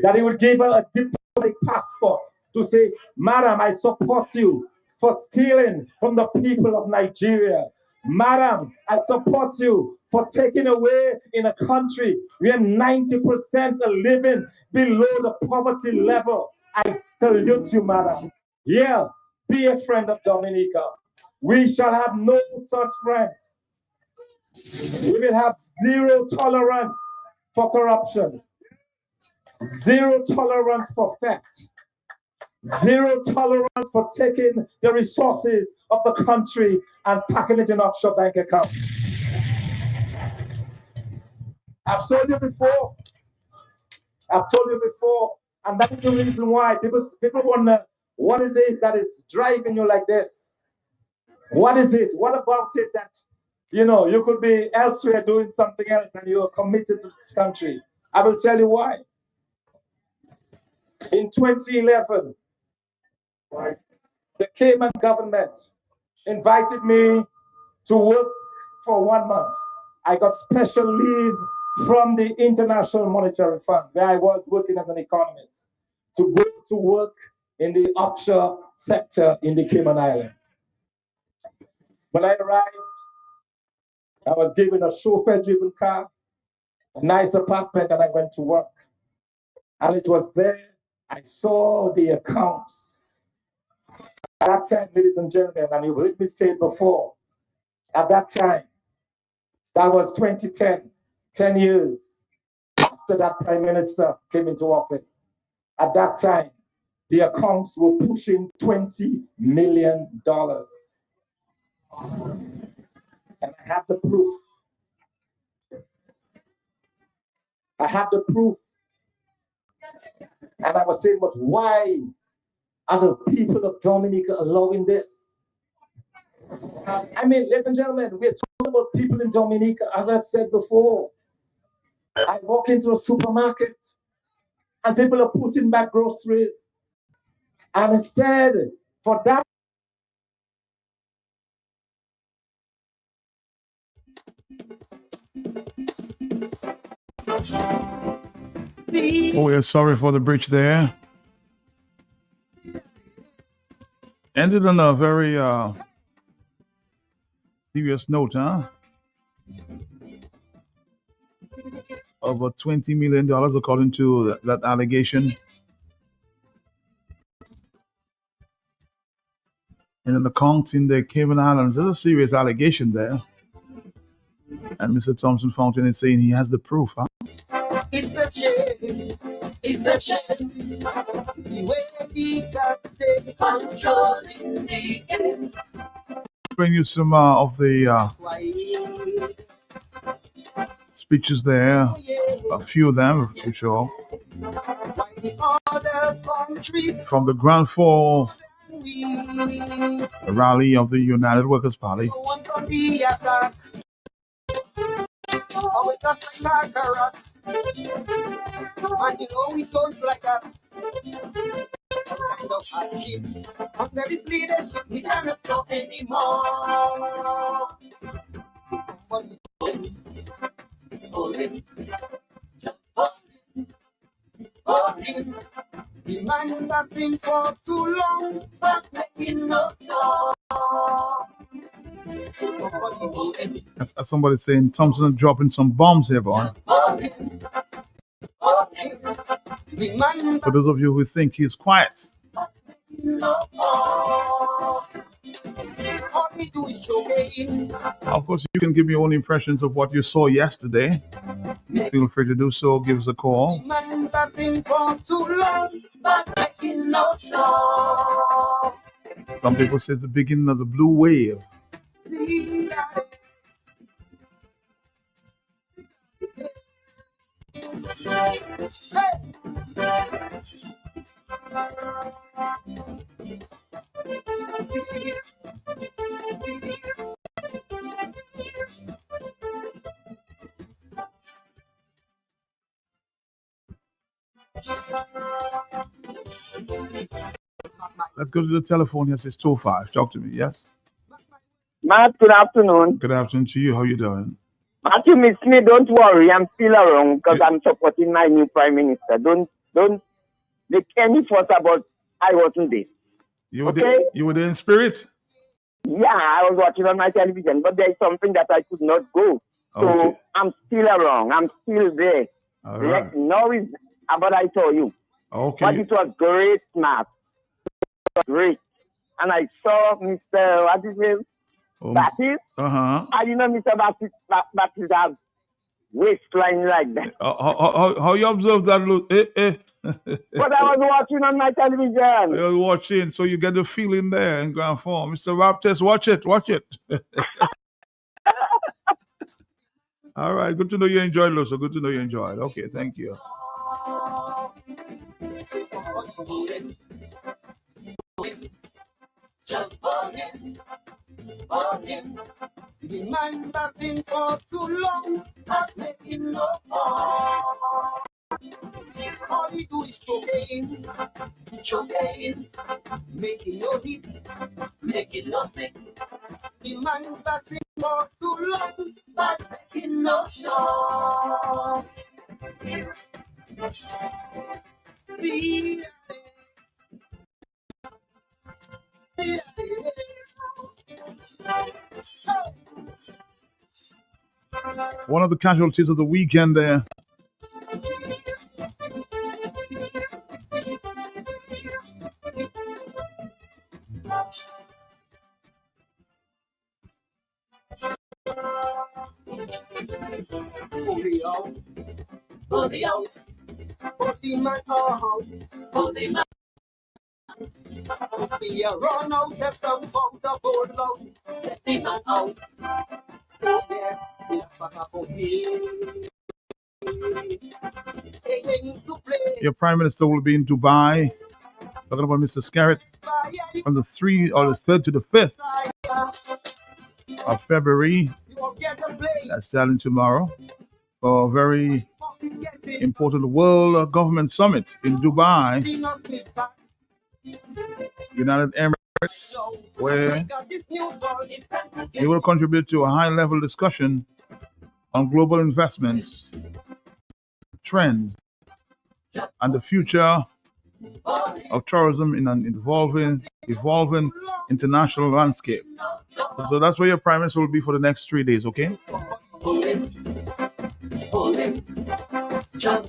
That he would give her a diplomatic passport to say, Madam, I support you for stealing from the people of Nigeria. Madam, I support you for taking away in a country where 90% are living below the poverty level. I salute you, madam. Yeah, be a friend of Dominica. We shall have no such friends. We will have zero tolerance for corruption, zero tolerance for theft, zero tolerance for taking the resources of the country and packing it in offshore bank accounts. I've told you before, and that is the reason why people wonder what it is that is driving you like this. What is it? What about it that, you could be elsewhere doing something else and you are committed to this country? I will tell you why. In 2011, the Cayman government invited me to work for 1 month. I got special leave from the International Monetary Fund, where I was working as an economist, to go to work in the offshore sector in the Cayman Islands. When I arrived, I was given a chauffeur-driven car, a nice apartment, and I went to work. And it was there I saw the accounts. At that time, ladies and gentlemen, and you've heard me say it before, at that time, that was 2010, 10 years after that Prime Minister came into office. At that time, the accounts were pushing $20 million. And I had the proof. And I was saying, but why are the people of Dominica allowing this? I mean, ladies and gentlemen, we're talking about people in Dominica, as I've said before. I walk into a supermarket and people are putting back groceries. And instead, for that, Oh, yeah, sorry for the breach there. Ended on a very serious note, huh? Over $20 million, according to that allegation. And an account in the Cayman Islands. There's a serious allegation there. And Mr. Thompson Fountain is saying he has the proof, huh? It's the change. It's the change. The way we got to take control in the end. Bring you some of the speeches there, a few of them, for sure. From the Grand Four rally of the United Workers' Party. And you know it goes like a kind of hardship. Under this leadership, we cannot stop anymore. Somebody hold him, just hold him. The man that's been for too long, but making no stop. Somebody hold him. As somebody saying, Thompson is dropping some bombs here, boy. For those of you who think he's quiet. Of course, you can give me your own impressions of what you saw yesterday. Feel free to do so. Give us a call. Some people say it's the beginning of the blue wave. Let's go to the telephone. Yes, it's 205. Talk to me, yes? Matt, good afternoon. Good afternoon to you. How you doing? Matt, you miss me. Don't worry. I'm still around because I'm supporting my new prime minister. Don't make any fuss about I wasn't there. You were there, you were there in spirit? Yeah, I was watching on my television, but there's something that I could not go. So I'm still around. I'm still there. All right. No, but I saw you. Okay. But it was great, Matt. It was great. And I saw Mr. What is his name? Baptist. I didn't know Mr. Baptist have waistline like that. How you observe that? But I was watching on my television. You're watching, so you get the feeling there in grand form. Mr. Baptist, watch it. All right, good to know you enjoyed, Lusso. Good to know you enjoyed. Okay, thank you. Just hold him. The man that's been for too long, not making no fall. All he do is choking, making no hit, making nothing. The man that's been for too long, not making no show. One of the casualties of the weekend there. Pull the man out. Pull the man. We are run out, have some bombs to hold low. Let the man out. Your Prime Minister will be in Dubai. Talking about Mr. Scarrett from the 3rd to the 5th of February. That's starting tomorrow for a very important World Government Summit in Dubai, United Emirates, where he will contribute to a high-level discussion on global investments, trends, and the future of tourism in an evolving international landscape. So that's where your Prime Minister will be for the next 3 days, okay? Hold him. Just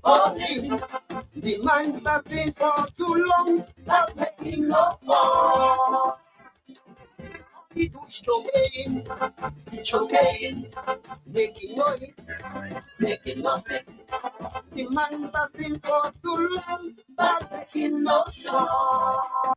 hold him. The man's not been for too long, not making no fall. He do choking, making noise, making nothing. The man's not been for too long, not making no sound.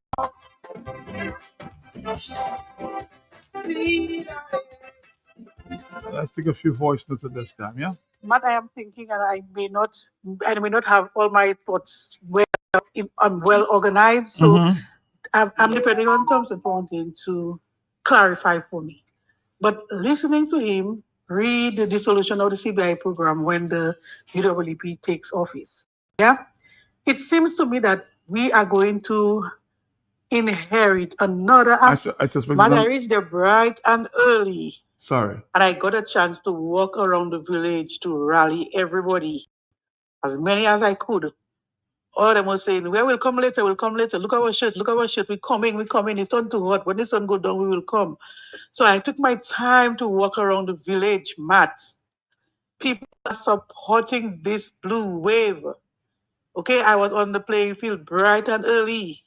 Let's take a few voice notes at this time, yeah? But I am thinking, and I may not have all my thoughts well organized. So I'm depending on Thompson Fountain to clarify for me. But listening to him read the dissolution of the CBI program when the UWP takes office, it seems to me that we are going to inherit another aspect. I suspect. I reached there bright and early. Sorry. And I got a chance to walk around the village to rally everybody, as many as I could. All of them were saying, we'll come later, we'll come later. Look at our shirt, we're coming. It's not too hot. When the sun goes down, we will come. So I took my time to walk around the village, Matt. People are supporting this blue wave. Okay, I was on the playing field bright and early,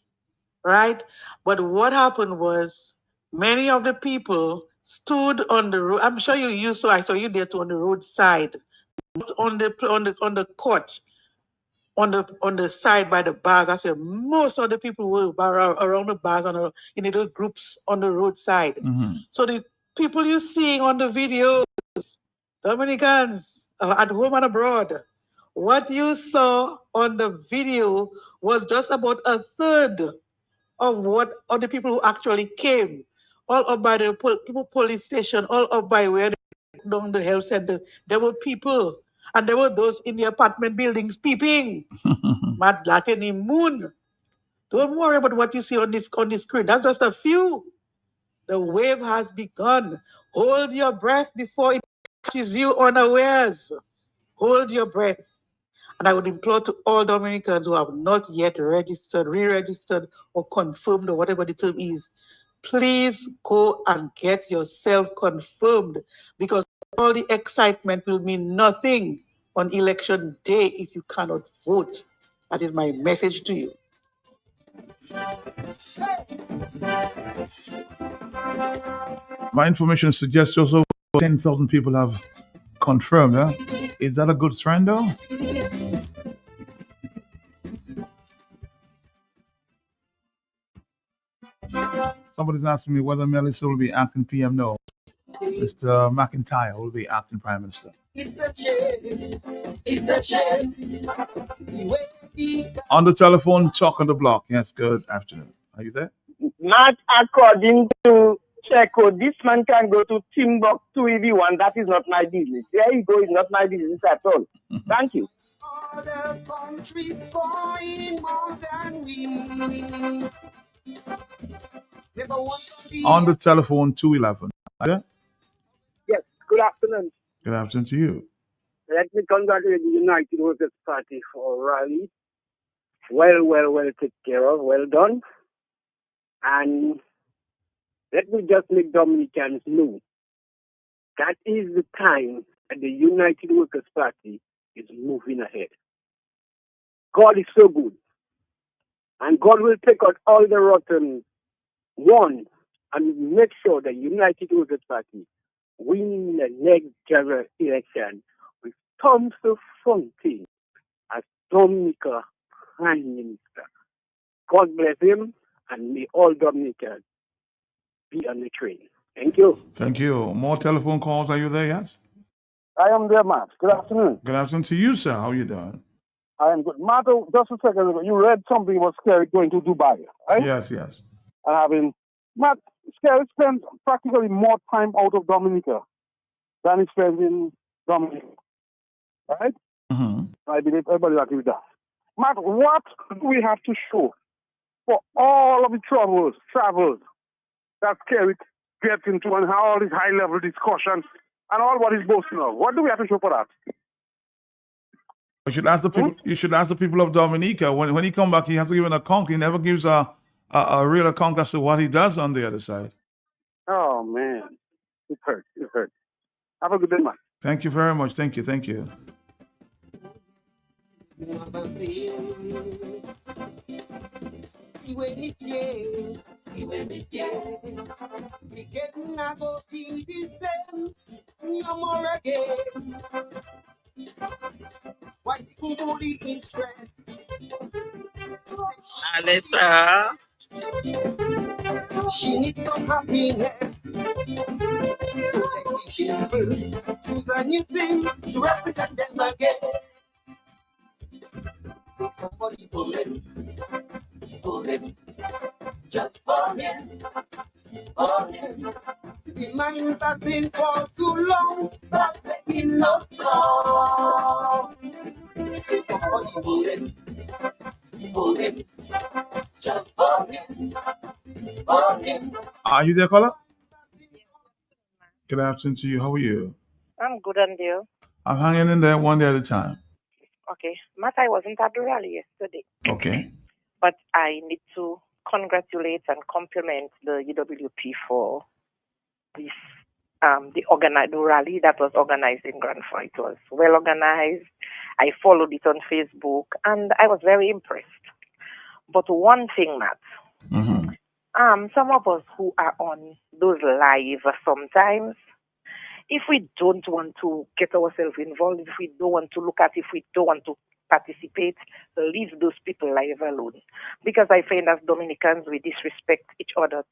right? But what happened was many of the people stood on the road. I'm sure I saw you there too, on the roadside, not on the court, on the side by the bars. That's where most of the people were around the bars in little groups on the roadside. So the people you're seeing on the videos, Dominicans at home and abroad, what you saw on the video was just about a third of the people who actually came, all up by the police station, all up by where down the health center. There were people, and there were those in the apartment buildings peeping. Mad like any moon. Don't worry about what you see on this screen. That's just a few. The wave has begun. Hold your breath before it catches you unawares. Hold your breath. And I would implore to all Dominicans who have not yet registered, re-registered, or confirmed, or whatever the term is, please go and get yourself confirmed, because all the excitement will mean nothing on election day if you cannot vote. That is my message to you. My information suggests also 10,000 people have confirmed. Huh? Is that a good trend, though? Somebody's asking me whether Melissa will be acting PM. No. Mr. McIntyre will be acting Prime Minister. On the telephone, talk on the block. Yes, good afternoon. Are you there? Not according to Checo. This man can go to Timbuktu if he wants. That is not my business. There you go. It's not my business at all. Thank you. On the telephone, 211. Yeah? Yes, good afternoon. Good afternoon to you. Let me congratulate the United Workers' Party for rally. Well taken care of. Well done. And let me just make Dominicans know that is the time that the United Workers' Party is moving ahead. God is so good. And God will take out all the rotten one and make sure the United Workers' Party win the next general election with Thompson Fountain as Dominica Prime Minister. God bless him, and may all Dominicans be on the train. Thank you. Thank you. More telephone calls. Are you there? Yes? I am there, Matt. Good afternoon. Good afternoon to you, sir. How are you doing? I am good. Matt, just a second ago, you read something about Scary going to Dubai, right? Yes. Matt, Scary spends practically more time out of Dominica than he spends in Dominica, right? I believe everybody agrees with that. Matt, what do we have to show for all of the travels that Scary gets into and all these high-level discussions and all what he's boasting of? What do we have to show for that? You should ask the people. You should ask the people of Dominica. When he come back, he has to give an account. He never gives a real account as to what he does on the other side. Oh man, it hurts. Have a good day, man. Thank you very much. Thank you. Alessa. She needs some happiness. Choose a new thing to represent them again. Somebody pull him, just pull him. The man that's been for too long, but making no score. Somebody pull him, just pull him. Are you there, caller? Good afternoon to you. How are you? I'm good, and you? I'm hanging in there one day at a time. Okay. Matt, I wasn't at the rally yesterday, Okay. but I need to congratulate and compliment the UWP for this the rally that was organized in Grand Forks. It was well organized. I followed it on Facebook, and I was very impressed. But one thing, Matt, some of us who are on those live sometimes, if we don't want to get ourselves involved, if we don't want to look at, if we don't want to participate, leave those people live alone. Because I find as Dominicans, we disrespect each other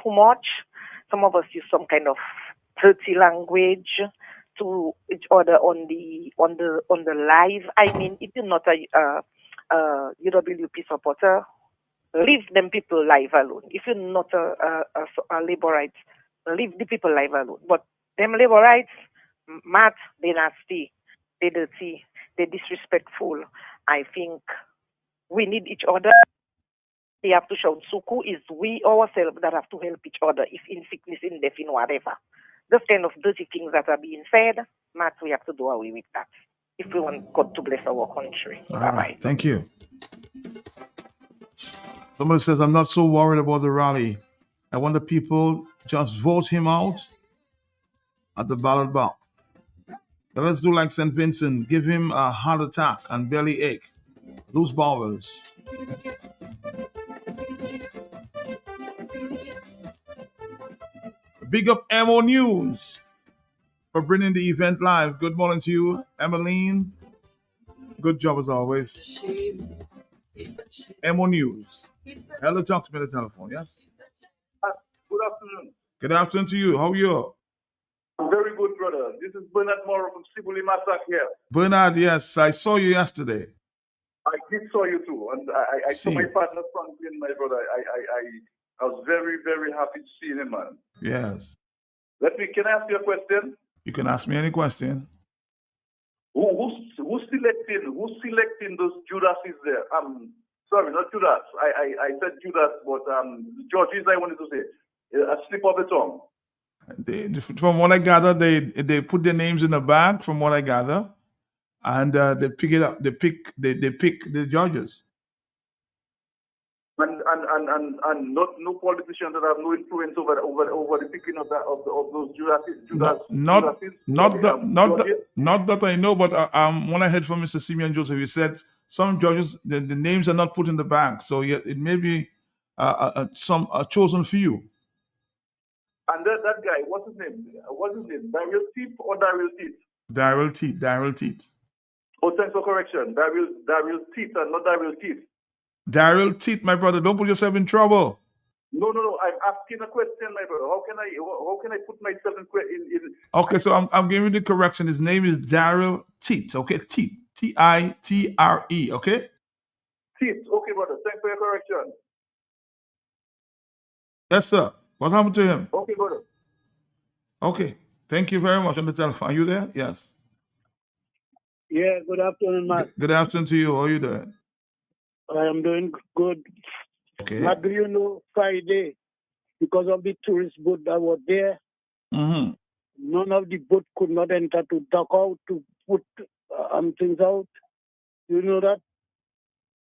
too much. Some of us use some kind of dirty language to each other on the live. I mean, if you're not a UWP supporter, leave them people live alone. If you're not a Labourite, leave the people live alone. But them Labourites, Matt, they nasty, they dirty, they disrespectful. I think we need each other. They have to show Suku is we ourselves that have to help each other, if in sickness, in death, in whatever. Those kind of dirty things that are being said, Matt, we have to do away with that if we want God to bless our country. All Bye-bye. right. Thank you. Somebody says, I'm not so worried about the rally. I want the people just vote him out at the ballot box. Now let's do like St. Vincent. Give him a heart attack and belly ache. Lose bowels. Big up MO News for bringing the event live. Good morning to you, Emmeline. Good job as always. MO News. Hello, talk to me on the telephone, yes? Good afternoon. Good afternoon to you. How are you? I'm very good, brother. This is Bernard Morrow from Sibuli Masak here. Bernard, yes, I saw you yesterday. I did saw you too, and I saw my partner Franklin, my brother. I was very, very happy to see him, man. Yes. Can I ask you a question? You can ask me any question. Who's selecting those Judases there? Sorry, not Judas. I said Judas, but Georges, I wanted to say a slip of the tongue. From what I gather, they put their names in a bag. From what I gather, and they pick it up. They pick the judges. And no politicians that have no influence over the picking of those Judas. Not that I know, but when I heard from Mr. Simeon Joseph, he said some judges the names are not put in the bag, so it may be a chosen few. And that guy, what's his name? Daryl Teeth or Daryl Teeth? Daryl Teeth. Oh, thanks for correction. Daryl Teeth and not Daryl Teeth. Daryl Teeth, my brother, don't put yourself in trouble. No. I'm asking a question, my brother. How can I put myself in? Okay, so I'm giving you the correction. His name is Daryl Teeth. Okay, Teeth. Titre. Okay. Teeth. Okay, brother. Thanks for your correction. Yes, sir. What happened to him? Okay, brother. Okay. Thank you very much on the telephone. Are you there? Yes. Yeah, good afternoon, Matt. Good afternoon to you. How are you doing? I am doing good. Okay. Matt, do you know Friday, because of the tourist boat that was there, none of the boat could not enter to dock out to put things out. You know that?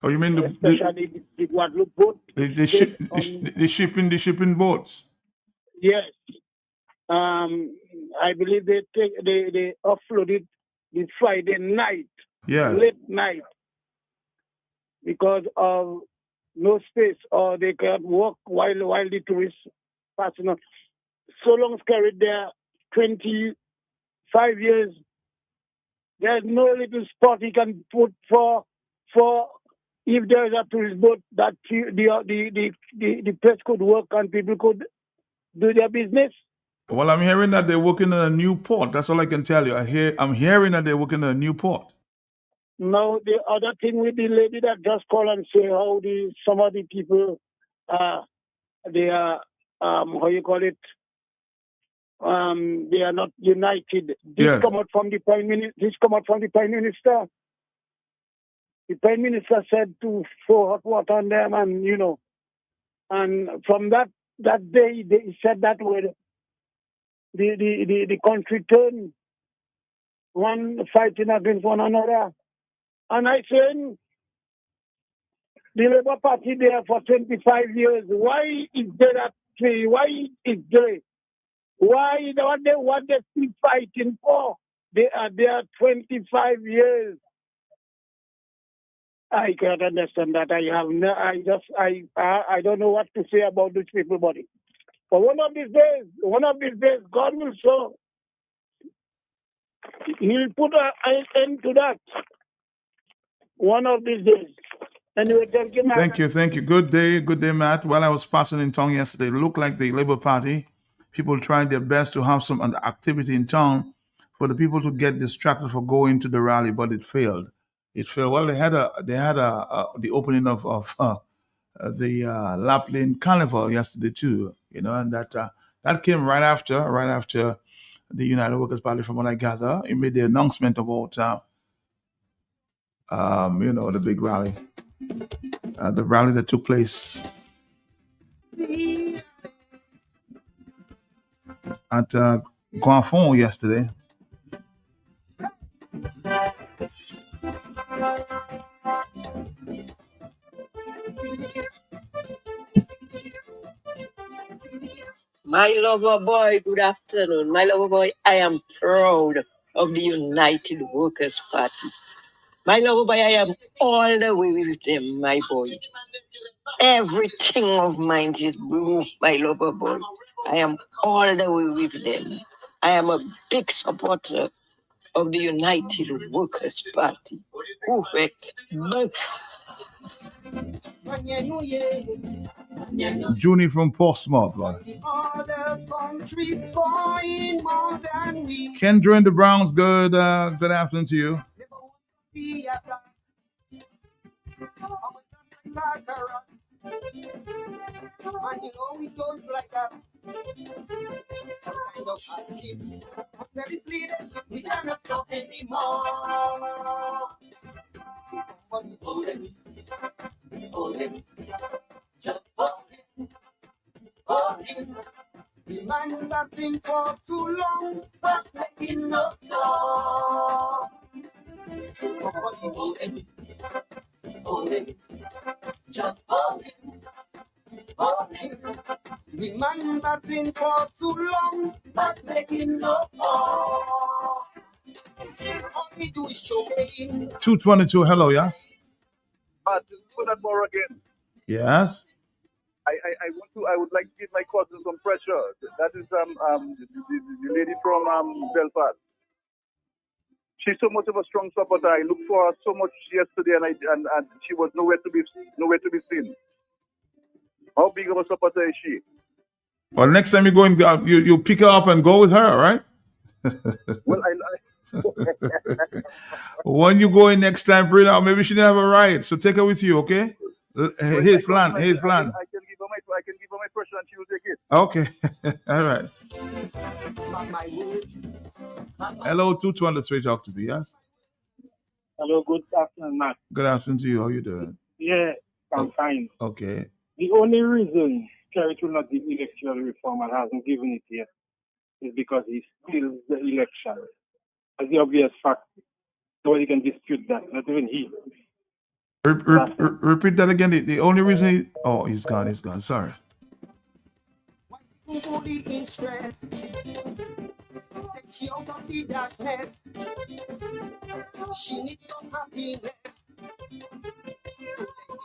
Oh, you mean Especially the Guadeloupe boat. the shipping boats? Yes. I believe they offloaded the Friday night. Yes. Late night. Because of no space, or they can't walk while the tourists passing on. So long carried there 25 years. There's no little spot he can put for if there is a tourist boat that the press could work and people could do their business. Well, I'm hearing that they're working on a new port. That's all I can tell you. I'm hearing that they're working on a new port. Now, the other thing with the lady that just called and say how some of the people, they are, how you call it, they are not united. This come out from the Prime Minister. The Prime Minister said to throw hot water on them, and and from that day they said that way the country turned one fighting against one another. And I said, the Labour Party there for 25 years. Why is there that way? Why is there? Why what they still fighting for? They are there 25 years. I can't understand that. I don't know what to say about these people, buddy. But one of these days, God will show. He'll put an end to that. One of these days. Anyway, thank you. Good day, Matt. While I was passing in town yesterday, it looked like the Labour Party, people tried their best to have some activity in town for the people to get distracted for going to the rally, but it failed. Well, they had the opening of the Lapland Carnival yesterday too, and that came right after the United Workers Party, from what I gather. It made the announcement about the big rally. The rally that took place at Guafon yesterday. My lover boy, good afternoon. My lover boy, I am proud of the United Workers Party. My lover boy, I am all the way with them, my boy. Everything of mine is blue, my lover boy. I am all the way with them. I am a big supporter of the United Workers Party. Who works both. Junie from Portsmouth. Kendra and the Browns, good afternoon to you. And you know it goes like a kind of happy. Very pleaded, we cannot stop anymore. See somebody hold him, just hold him. The man that's been for too long, but making no stop. See somebody hold him, just hold him. The man that's been for too long, but making no fall. All we do is choking. 222, hello, yes? Put that more again. Yes? I would like to give my cousin some pressure. That is the lady from Belfast. She's so much of a strong supporter. I looked for her so much yesterday, and she was nowhere to be seen. How big of a supporter is she? Well, next time you go and you pick her up and go with her, right? Well, when you go in next time, bring her. Maybe she didn't have a ride, so take her with you, okay? His land. I can give her my pressure and she will take it. Okay, all right. Hello, 220 straight talk to me, yes? Hello, good afternoon, Matt. Good afternoon to you. How you doing? Yeah, I'm fine. Okay. The only reason Kerry will not give electoral reform and hasn't given it yet is because he steals the election. As the obvious fact, nobody can dispute that, not even he. Repeat that again. The only reason he's gone. Sorry. Fully in stress, take she out of the darkness. She needs some happiness.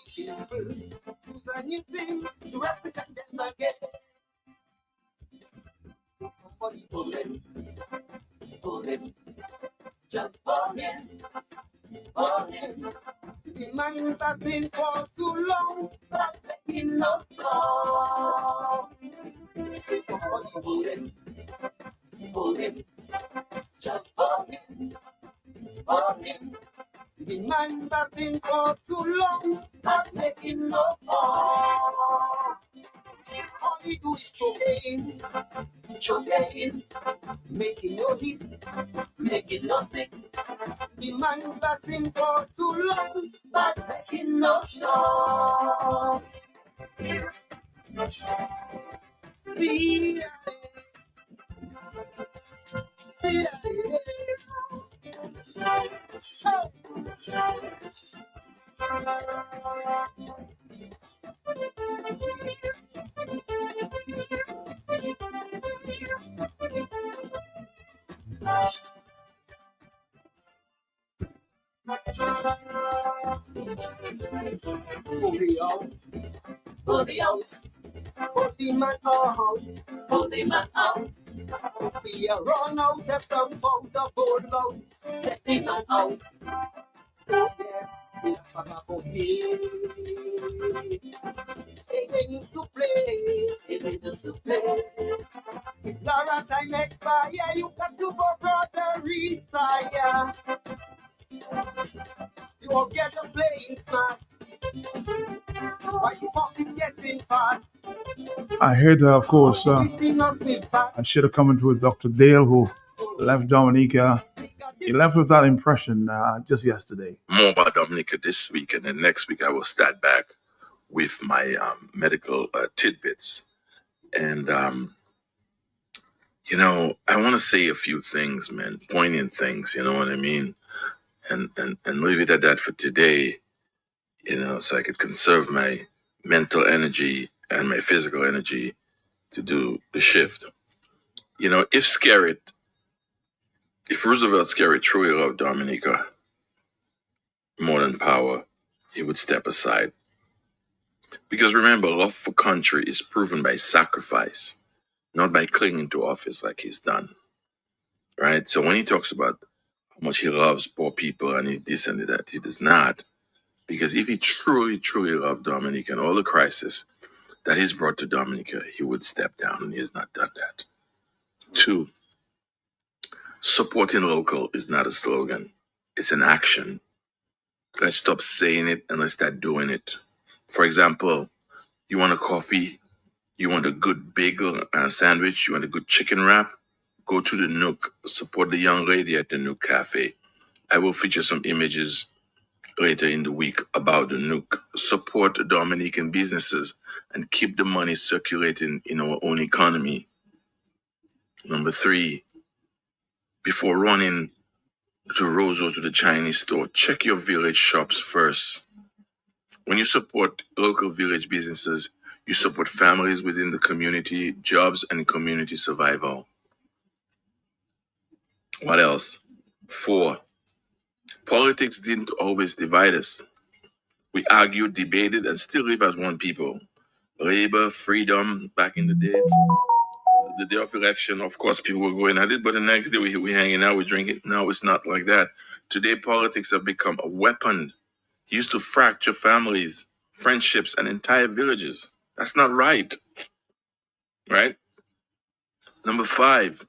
Choose a new thing to represent them again. Somebody hold him, just hold him. The man that's been for too long, but making no stop. See somebody hold him, just hold him, hold him. The man that been for too long, not making no fall. All he do is choking, making no his, making nothing. The man that's been for too long, but making no stop. Pull the man out, pull the man out. We are run out of some boat of board out. Let the man out. Oh yes, it's a they need to play. Laura time expire, you got to go brother retire. You won't get a playing smart. Why you fucking getting fat? I heard, of course, I should have come into with Dr. Dale, who left Dominica. He left with that impression just yesterday. More about Dominica this week, and then next week I will start back with my medical tidbits. And, you know, I want to say a few things, man, poignant things, you know what I mean? And leave it at that for today, you know, so I could conserve my mental energy and my physical energy to do the shift. You know, if Roosevelt Skerritt truly loved Dominica more than power, he would step aside. Because remember, love for country is proven by sacrifice, not by clinging to office like he's done. Right? So when he talks about how much he loves poor people and he this and that, he does not. Because if he truly, truly loved Dominica and all the crisis that he's brought to Dominica, he would step down, and he has not done that. 2, supporting local is not a slogan. It's an action. Let's stop saying it and let's start doing it. For example, you want a coffee, you want a good bagel sandwich, you want a good chicken wrap, go to the Nook, support the young lady at the Nook Cafe. I will feature some images later in the week about the Nook. Support Dominican businesses and keep the money circulating in our own economy. Number 3, before running to Rose or to the Chinese store, check your village shops first. When you support local village businesses, you support families within the community, jobs, and community survival. What else? 4, politics didn't always divide us. We argued, debated, and still live as one people. Labor, freedom, back in the day. The day of election, of course, people were going at it, but the next day we hanging out, we drinking. No, it's not like that. Today, politics have become a weapon used to fracture families, friendships, and entire villages. That's not right. Right? Number 5,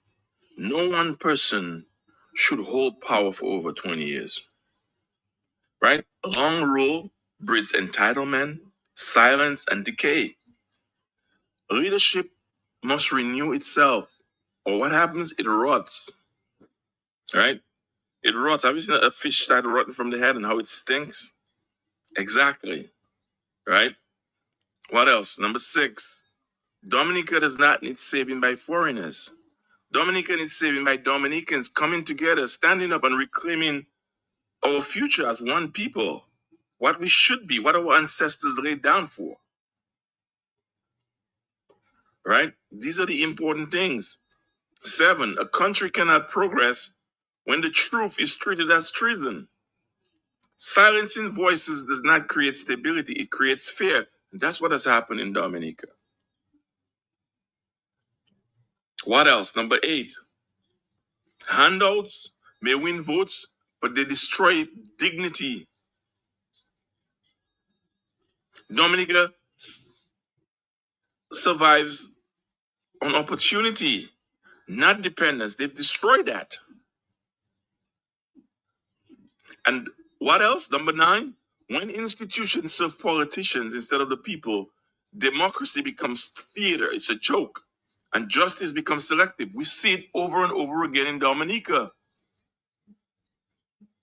no one person should hold power for over 20 years. Right? Long rule breeds entitlement, silence, and decay. Leadership must renew itself, or what happens? It rots. Right? It rots. Have you seen a fish start rotting from the head and how it stinks? Exactly. Right? What else? Number 6, Dominica does not need saving by foreigners. Dominica needs saving by Dominicans coming together, standing up and reclaiming our future as one people. What we should be, what our ancestors laid down for. Right? These are the important things. 7, a country cannot progress when the truth is treated as treason. Silencing voices does not create stability, it creates fear. And that's what has happened in Dominica. What else? Number 8, handouts may win votes, but they destroy dignity. Dominica survives on opportunity, not dependence. They've destroyed that. And what else? Number 9, when institutions serve politicians instead of the people, democracy becomes theater. It's a joke. And justice becomes selective. We see it over and over again in Dominica.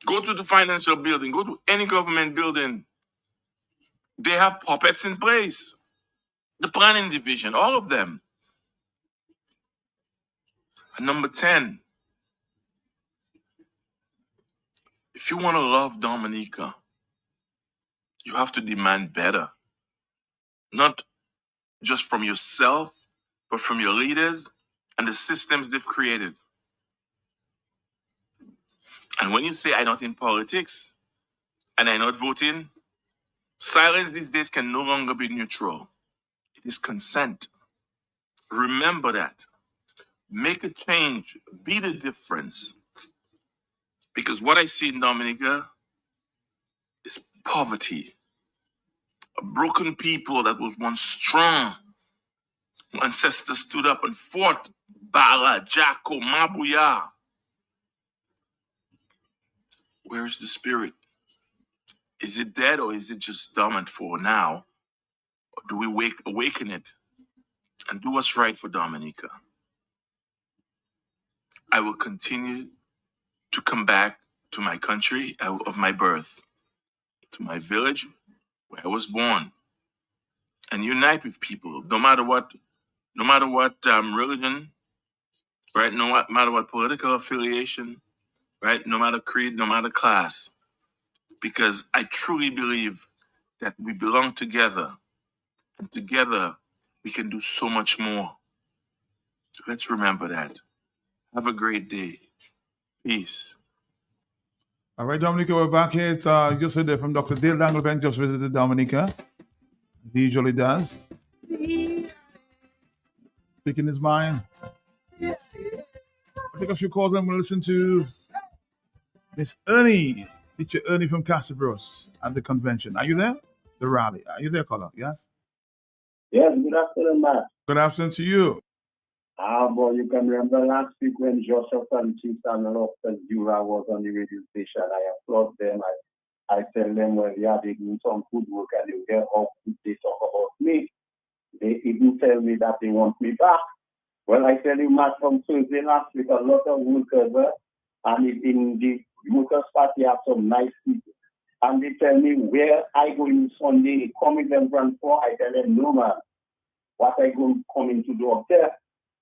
Go to the financial building, go to any government building. They have puppets in place. The planning division, all of them. And number 10, if you want to love Dominica, you have to demand better. Not just from yourself, but from your leaders and the systems they've created. And when you say, I'm not in politics and I'm not voting, silence these days can no longer be neutral. It is consent. Remember that. Make a change. Be the difference. Because what I see in Dominica is poverty. A broken people that was once strong. Ancestors stood up and fought. Bala, Jaco, Mabuya. Where is the spirit? Is it dead or is it just dormant for now? Or do we awaken it and do what's right for Dominica? I will continue to come back to my country of my birth, to my village where I was born, and unite with people, no matter what religion, right? No matter what political affiliation, right? No matter creed, no matter class, because I truly believe that we belong together, and together we can do so much more. Let's remember that. Have a great day. Peace. All right, Dominica, we're back here. It's you just heard that from Dr. Dale Danglebank, just visited Dominica. He usually does. Speaking his mind. I think a few calls and we'll listen to Miss Ernie, teacher Ernie from Casabros at the convention. Are you there? The rally. Are you there, caller? Yes? Yes, good afternoon, Matt. Good afternoon to you. Boy, you can remember last week when Joshua Francis and Lofton Jura was on the radio station. I applaud them. I tell them, well, yeah, they do some good work and they get how good they talk about me. They even tell me that they want me back. Well, I tell you, Matt, from Thursday last week, a lot of workers, and in the Workers' Party have some nice people. And they tell me where I go in Sunday, come in them run for. I tell them, no, man, what I go coming to do up there.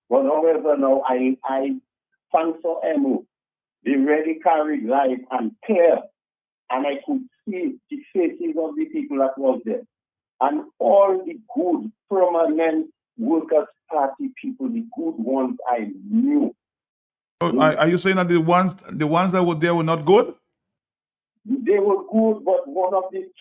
But however, now I thanks for Emu. They really carried life and care. And I could see the faces of the people that was there. And all the good, prominent Workers' Party people, the good ones I knew. So are you saying that the ones that were there were not good? They were good, but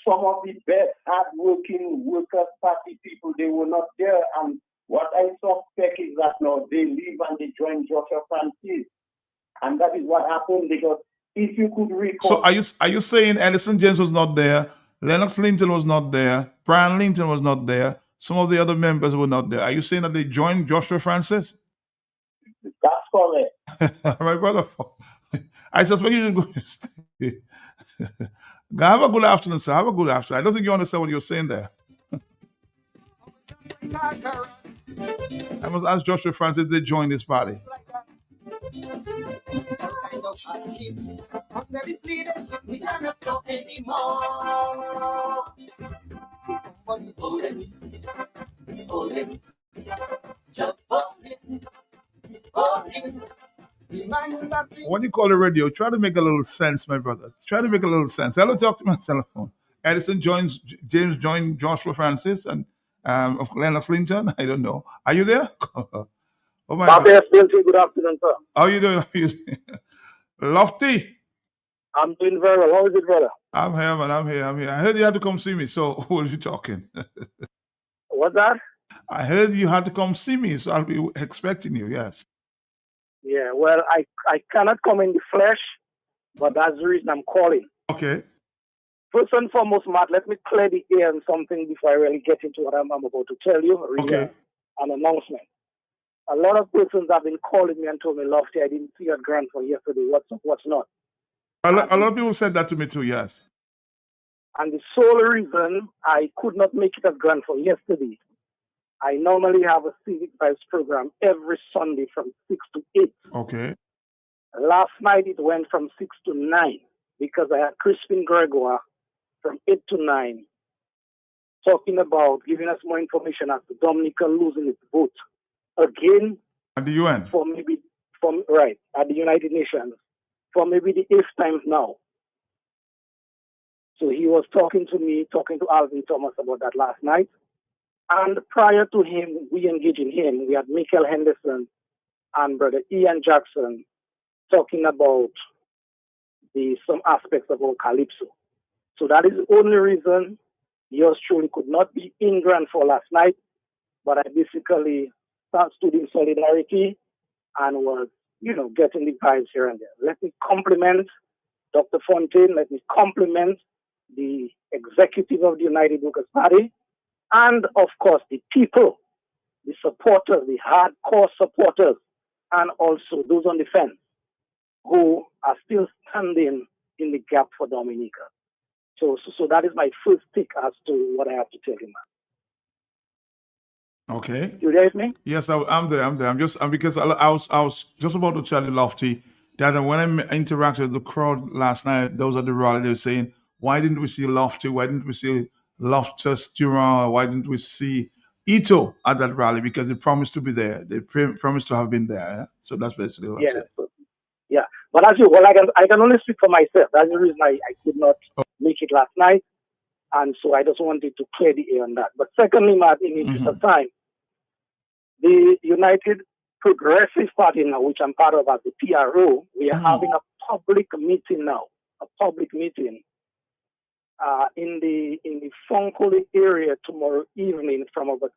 some of the best hard-working Workers' Party people, they were not there. And what I suspect is that now they leave and they join Joshua Francis. And that is what happened, because if you could recall... So are you saying Ellison James was not there, Lennox Linton was not there, Brian Linton was not there, some of the other members were not there? Are you saying that they joined Joshua Francis? That's correct. All right, brother. I suspect you should go. Have a good afternoon, sir. Have a good afternoon. I don't think you understand what you're saying there. I must ask Joshua Francis if they joined this party. When you call the radio, try to make a little sense, my brother. Try to make a little sense. Hello, talk to my telephone. Edison James joined Joshua Francis and of Lennox Linton. I don't know. Are you there? Oh my God. Good afternoon, sir. How are you doing? How are you doing? Lofty. I'm doing very well. How is it, brother? I'm here, man. I'm here. I heard you had to come see me. So who are you talking? What's that? I heard you had to come see me, so I'll be expecting you. Yes. Yeah, well, I cannot come in the flesh, but that's the reason I'm calling. Okay. First and foremost, Matt, let me clear the air on something before I really get into what I'm about to tell you. Really, Okay. an announcement. A lot of persons have been calling me and told me, Lofty, I didn't see your grant for yesterday. What's up, what's not? A lot of people said that to me too, yes. And the sole reason I could not make it as grant for yesterday, I normally have a civic vibes program every Sunday from 6 to 8. Okay. Last night it went from 6 to 9 because I had Crispin Gregoire from 8 to 9 talking about giving us more information as to Dominica losing its vote again at the UN at the United Nations for maybe the 8th time now. So he was talking to Alvin Thomas about that last night. And prior to him, we engaging him, we had Michael Henderson and Brother Ian Jackson talking about some aspects of our Calypso. So that is the only reason yours truly could not be in Grand for last night, but I basically stood in solidarity and was, getting the vibes here and there. Let me compliment Dr. Fontaine, let me compliment the executive of the United Workers' Party, and of course the people, the supporters, the hardcore supporters, and also those on the fence who are still standing in the gap for Dominica. So that is my first take as to what I have to tell you, man. Okay. You there with me? Yes, I'm there. I'm just because I was just about to tell you, Lofty, that when I interacted with the crowd last night, those at the rally, they were saying, why didn't we see Lofty? Why didn't we see Loftus Durand? Why didn't we see Ito at that rally? Because they promised to be there. They promised to have been there. Yeah? So that's basically what I'm saying. Yeah. But as you well, I can only speak for myself. That's the reason I could not make it last night. And so I just wanted to clear the air on that. But secondly, Matt, in the interest of time, the United Progressive Party now, which I'm part of as the PRO, we are having a public meeting now, in the Fonkole area tomorrow evening from about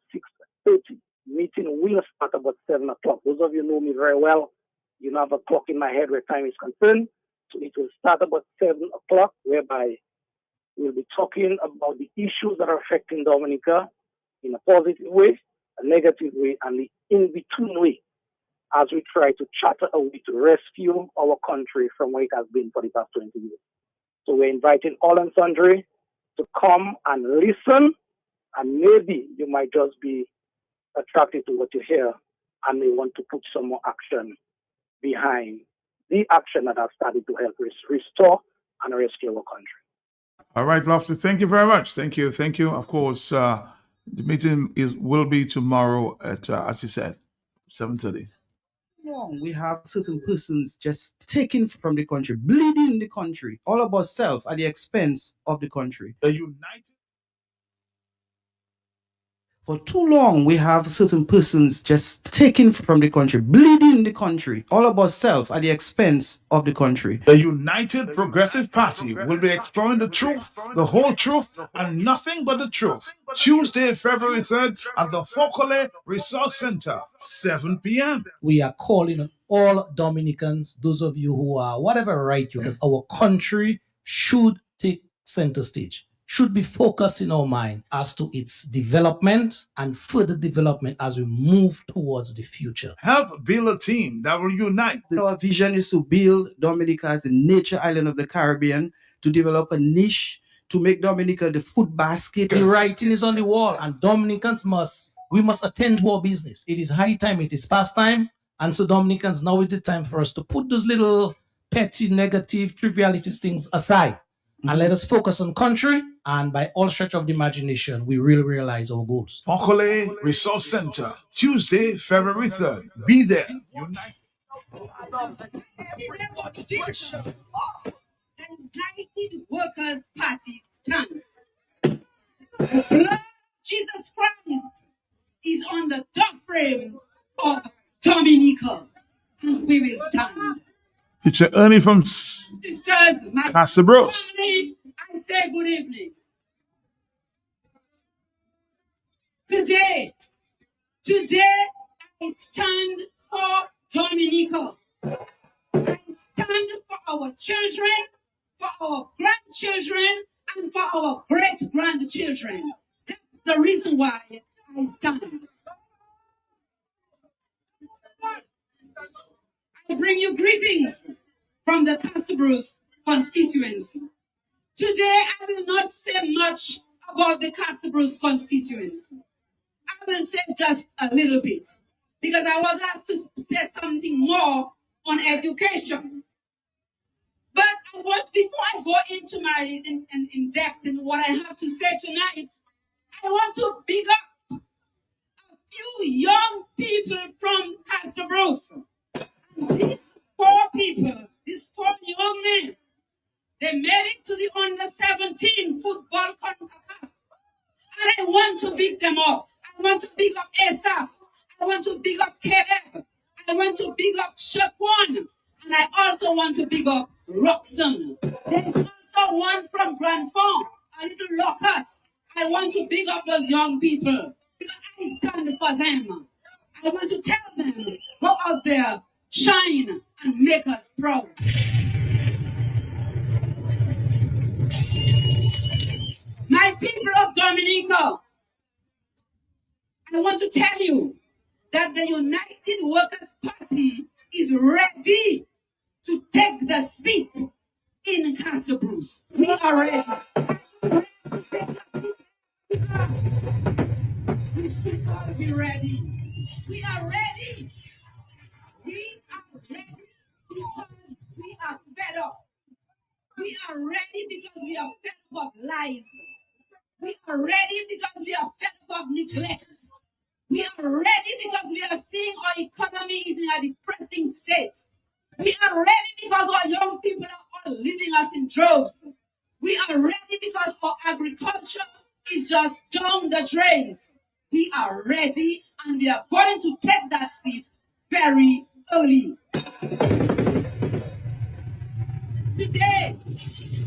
6:30. Meeting will start about 7 o'clock. Those of you know me very well. You know, I have a clock in my head where time is concerned. So it will start about 7 o'clock, whereby we'll be talking about the issues that are affecting Dominica in a positive way, a negative way, and the in-between way, as we try to charter a way to rescue our country from where it has been for the past 20 years. So we're inviting all and sundry to come and listen, and maybe you might just be attracted to what you hear and may want to put some more action behind the action that has started to help restore and rescue our country. All right, Lofty, thank you very much. Thank you. Of course, the meeting will be tomorrow at, as you said, 7:30. We have certain persons just taken from the country, bleeding the country, all about self at the expense of the country. The United. For too long, we have certain persons just taken from the country, bleeding the country, all about self at the expense of the country. The United Progressive Party will be exploring the truth, the whole truth, and nothing but the truth. Tuesday, February 3rd at the Fonkole Resource Center, 7 p.m. We are calling on all Dominicans, those of you who are whatever right you, because our country should take center stage. Should be focused in our mind as to its development and further development as we move towards the future. Help build a team that will unite. Our vision is to build Dominica as the nature island of the Caribbean, to develop a niche, to make Dominica the food basket. The writing is on the wall, and Dominicans must attend to our business. It is high time, it is past time, and so Dominicans, now is the time for us to put those little petty, negative, trivialities things aside. And let us focus on country, and by all stretch of the imagination, we will realize our goals. Fonkole Resource Center, Tuesday, February 3rd. Be there. Unite. United Workers' Party stands. The blood of Jesus Christ is on the doorframe of Dominica, and we will stand. Teacher Ernie from Sisters, Pastor Bros. I say good evening. Today, I stand for Dominica. I stand for our children, for our grandchildren, and for our great-grandchildren. That's the reason why I stand. I bring you greetings from the Castlebruce constituency. Today, I will not say much about the Castlebruce constituency. I will say just a little bit, because I was asked to say something more on education. But I want, before I go into my in depth in what I have to say tonight, I want to big up a few young people from Castlebruce. These these four young men, they made it to the under-17 football CONCACAF. And I want to big them up. I want to big up Asaph. I want to big up Caleb. I want to big up Shaquan. And I also want to big up Roxanne. There's also one from Grand Fond, a little Lockhart. I want to big up those young people because I stand for them. I want to tell them, go out there, shine, and make us proud. My people of Dominica, I want to tell you that the United Workers' Party is ready to take the seat in Castlebruce. We are ready. We should all be ready. We are ready. We are ready because we are fed up. We are ready because we are fed up of lies. We are ready because we are fed up of neglect. We are ready because we are seeing our economy is in a depressing state. We are ready because our young people are all leaving us in droves. We are ready because our agriculture is just down the drains. We are ready and we are going to take that seat very early. Today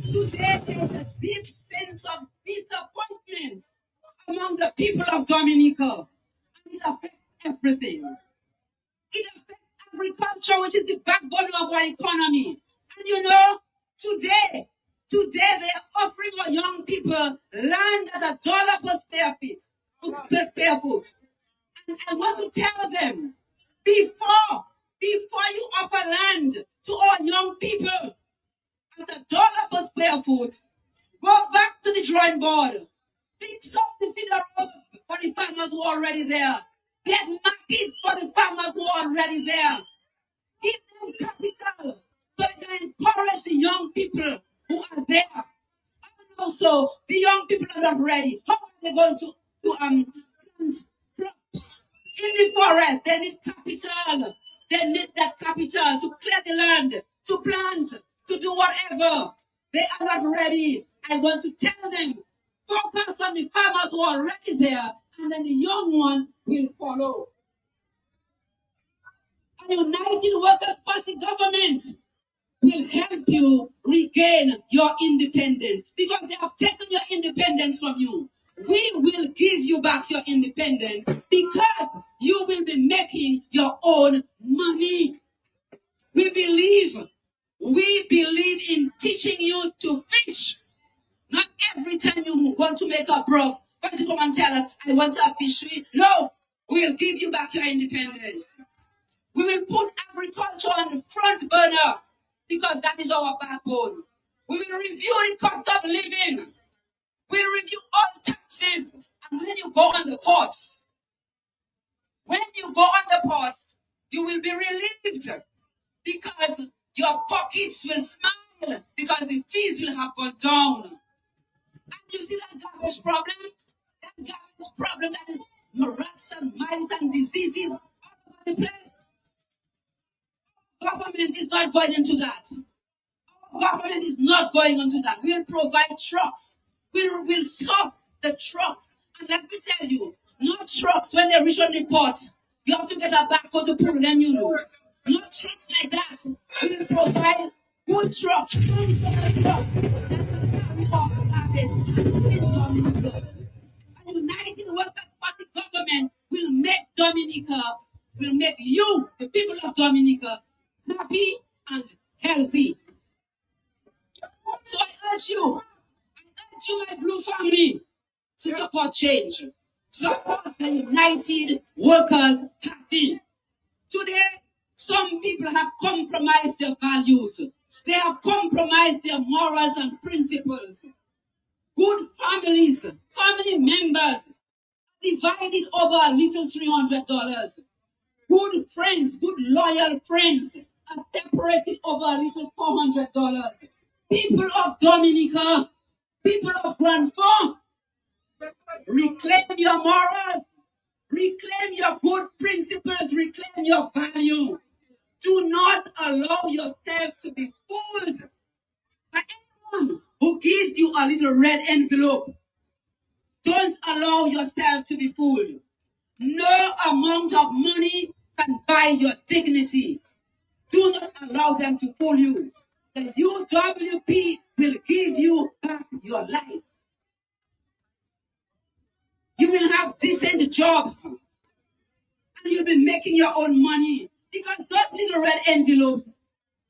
there's a deep sense of disappointment among the people of Dominica. And it affects everything. It affects agriculture, which is the backbone of our economy. And you know, today they are offering our young people land at $1 per square foot. And I want to tell them, before you offer land to our young people at $1 per square foot, go back to the drawing board. Fix up the feeder roads for the farmers who are already there. Get markets for the farmers who are already there. Give them capital so they can encourage the young people who are there. And also, the young people are not ready. How are they going to plant crops in the forest? They need capital. They need that capital to clear the land, to plant, to do whatever. They are not ready. I want to tell them, focus on the farmers who are already there, and then the young ones will follow. A United Workers' Party government will help you regain your independence because they have taken your independence from you. We will give you back your independence because you will be making your own money. We believe in teaching you to fish. Not every time you want to make a broke, going to come and tell us, I want a fishery. No, we'll give you back your independence. We will put agriculture on the front burner because that is our backbone. We will review the cost of living. We'll review all taxes. And when you go on the ports, you will be relieved because your pockets will smile because the fees will have gone down. And you see that garbage problem? That garbage problem that is rats and mice and diseases all over the place. Government is not going into that. Government is not going into that. We'll provide trucks. We'll source the trucks. And let me tell you, not trucks when they reach on the port. You have to get a backhoe to pull them, you know. Not trucks like that. We'll provide good trucks. A United Workers' Party government will make Dominica, will make you, the people of Dominica, happy and healthy. So I urge you, my blue family, to support change. Support the United Workers' Party. Today, Some people have compromised their values. They have compromised their morals and principles. Good families, family members, divided over a little $300. Good friends, good loyal friends, are separated over a little $400. People of Dominica, people of Grand Forks, reclaim your morals, reclaim your good principles, reclaim your value. Do not allow yourselves to be fooled by anyone who gives you a little red envelope. Don't allow yourselves to be fooled. No amount of money can buy your dignity. Do not allow them to fool you. The UWP will give you back your life. You will have decent jobs and you'll be making your own money, because those little red envelopes,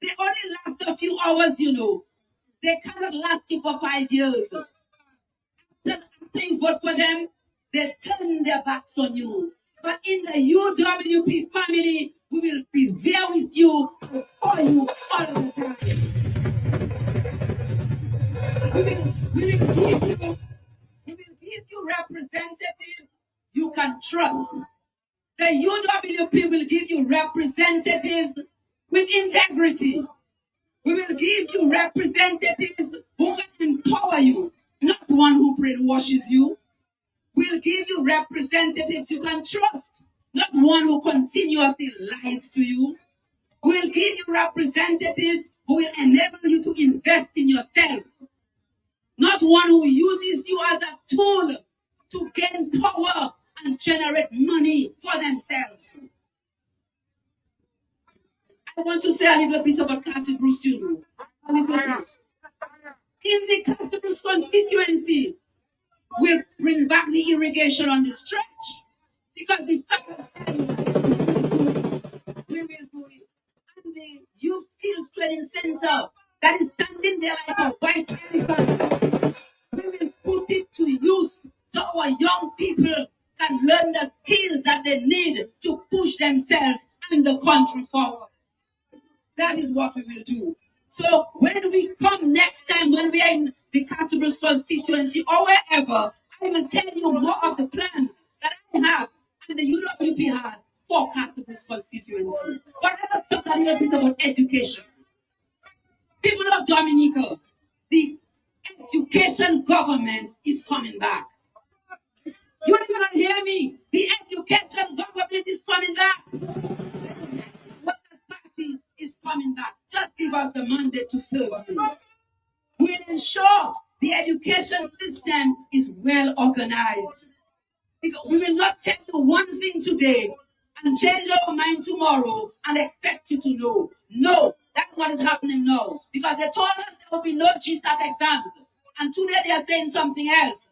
they only last a few hours, you know. They cannot last you for 5 years. After you vote for them, they turn their backs on you. But in the UWP family, we will be there with you, for you all the time. We will give you representatives you can trust. The UWP will give you representatives with integrity. We will give you representatives who can empower you, not one who brainwashes you. We'll give you representatives you can trust, not one who continuously lies to you. We'll give you representatives who will enable you to invest in yourself, not one who uses you as a tool to gain power and generate money for themselves. I want to say a little bit about Castle Bruce, you know. A little bit. In the Castle Bruce constituency, we'll bring back the irrigation on the stretch, because the fact we will do it. And the Youth Skills Training Center that is standing there like a white elephant, we will put it to use so our young people can learn the skills that they need to push themselves and the country forward. That is what we will do. So when we come next time, when we are in the Castle Bruce constituency or wherever, I will tell you more of the plans that I have and the UWP has for Castle Bruce constituency. But let us talk a little bit about education. People of Dominica, the education government is coming back. You did not hear me. The education government is coming back. Workers' Party is coming back. Just give us the mandate to serve you. We'll ensure the education system is well organized. Because we will not tell you one thing today and change our mind tomorrow and expect you to know. No, that's what is happening now. Because they told us there will be no GSTAT exams. And today they are saying something else.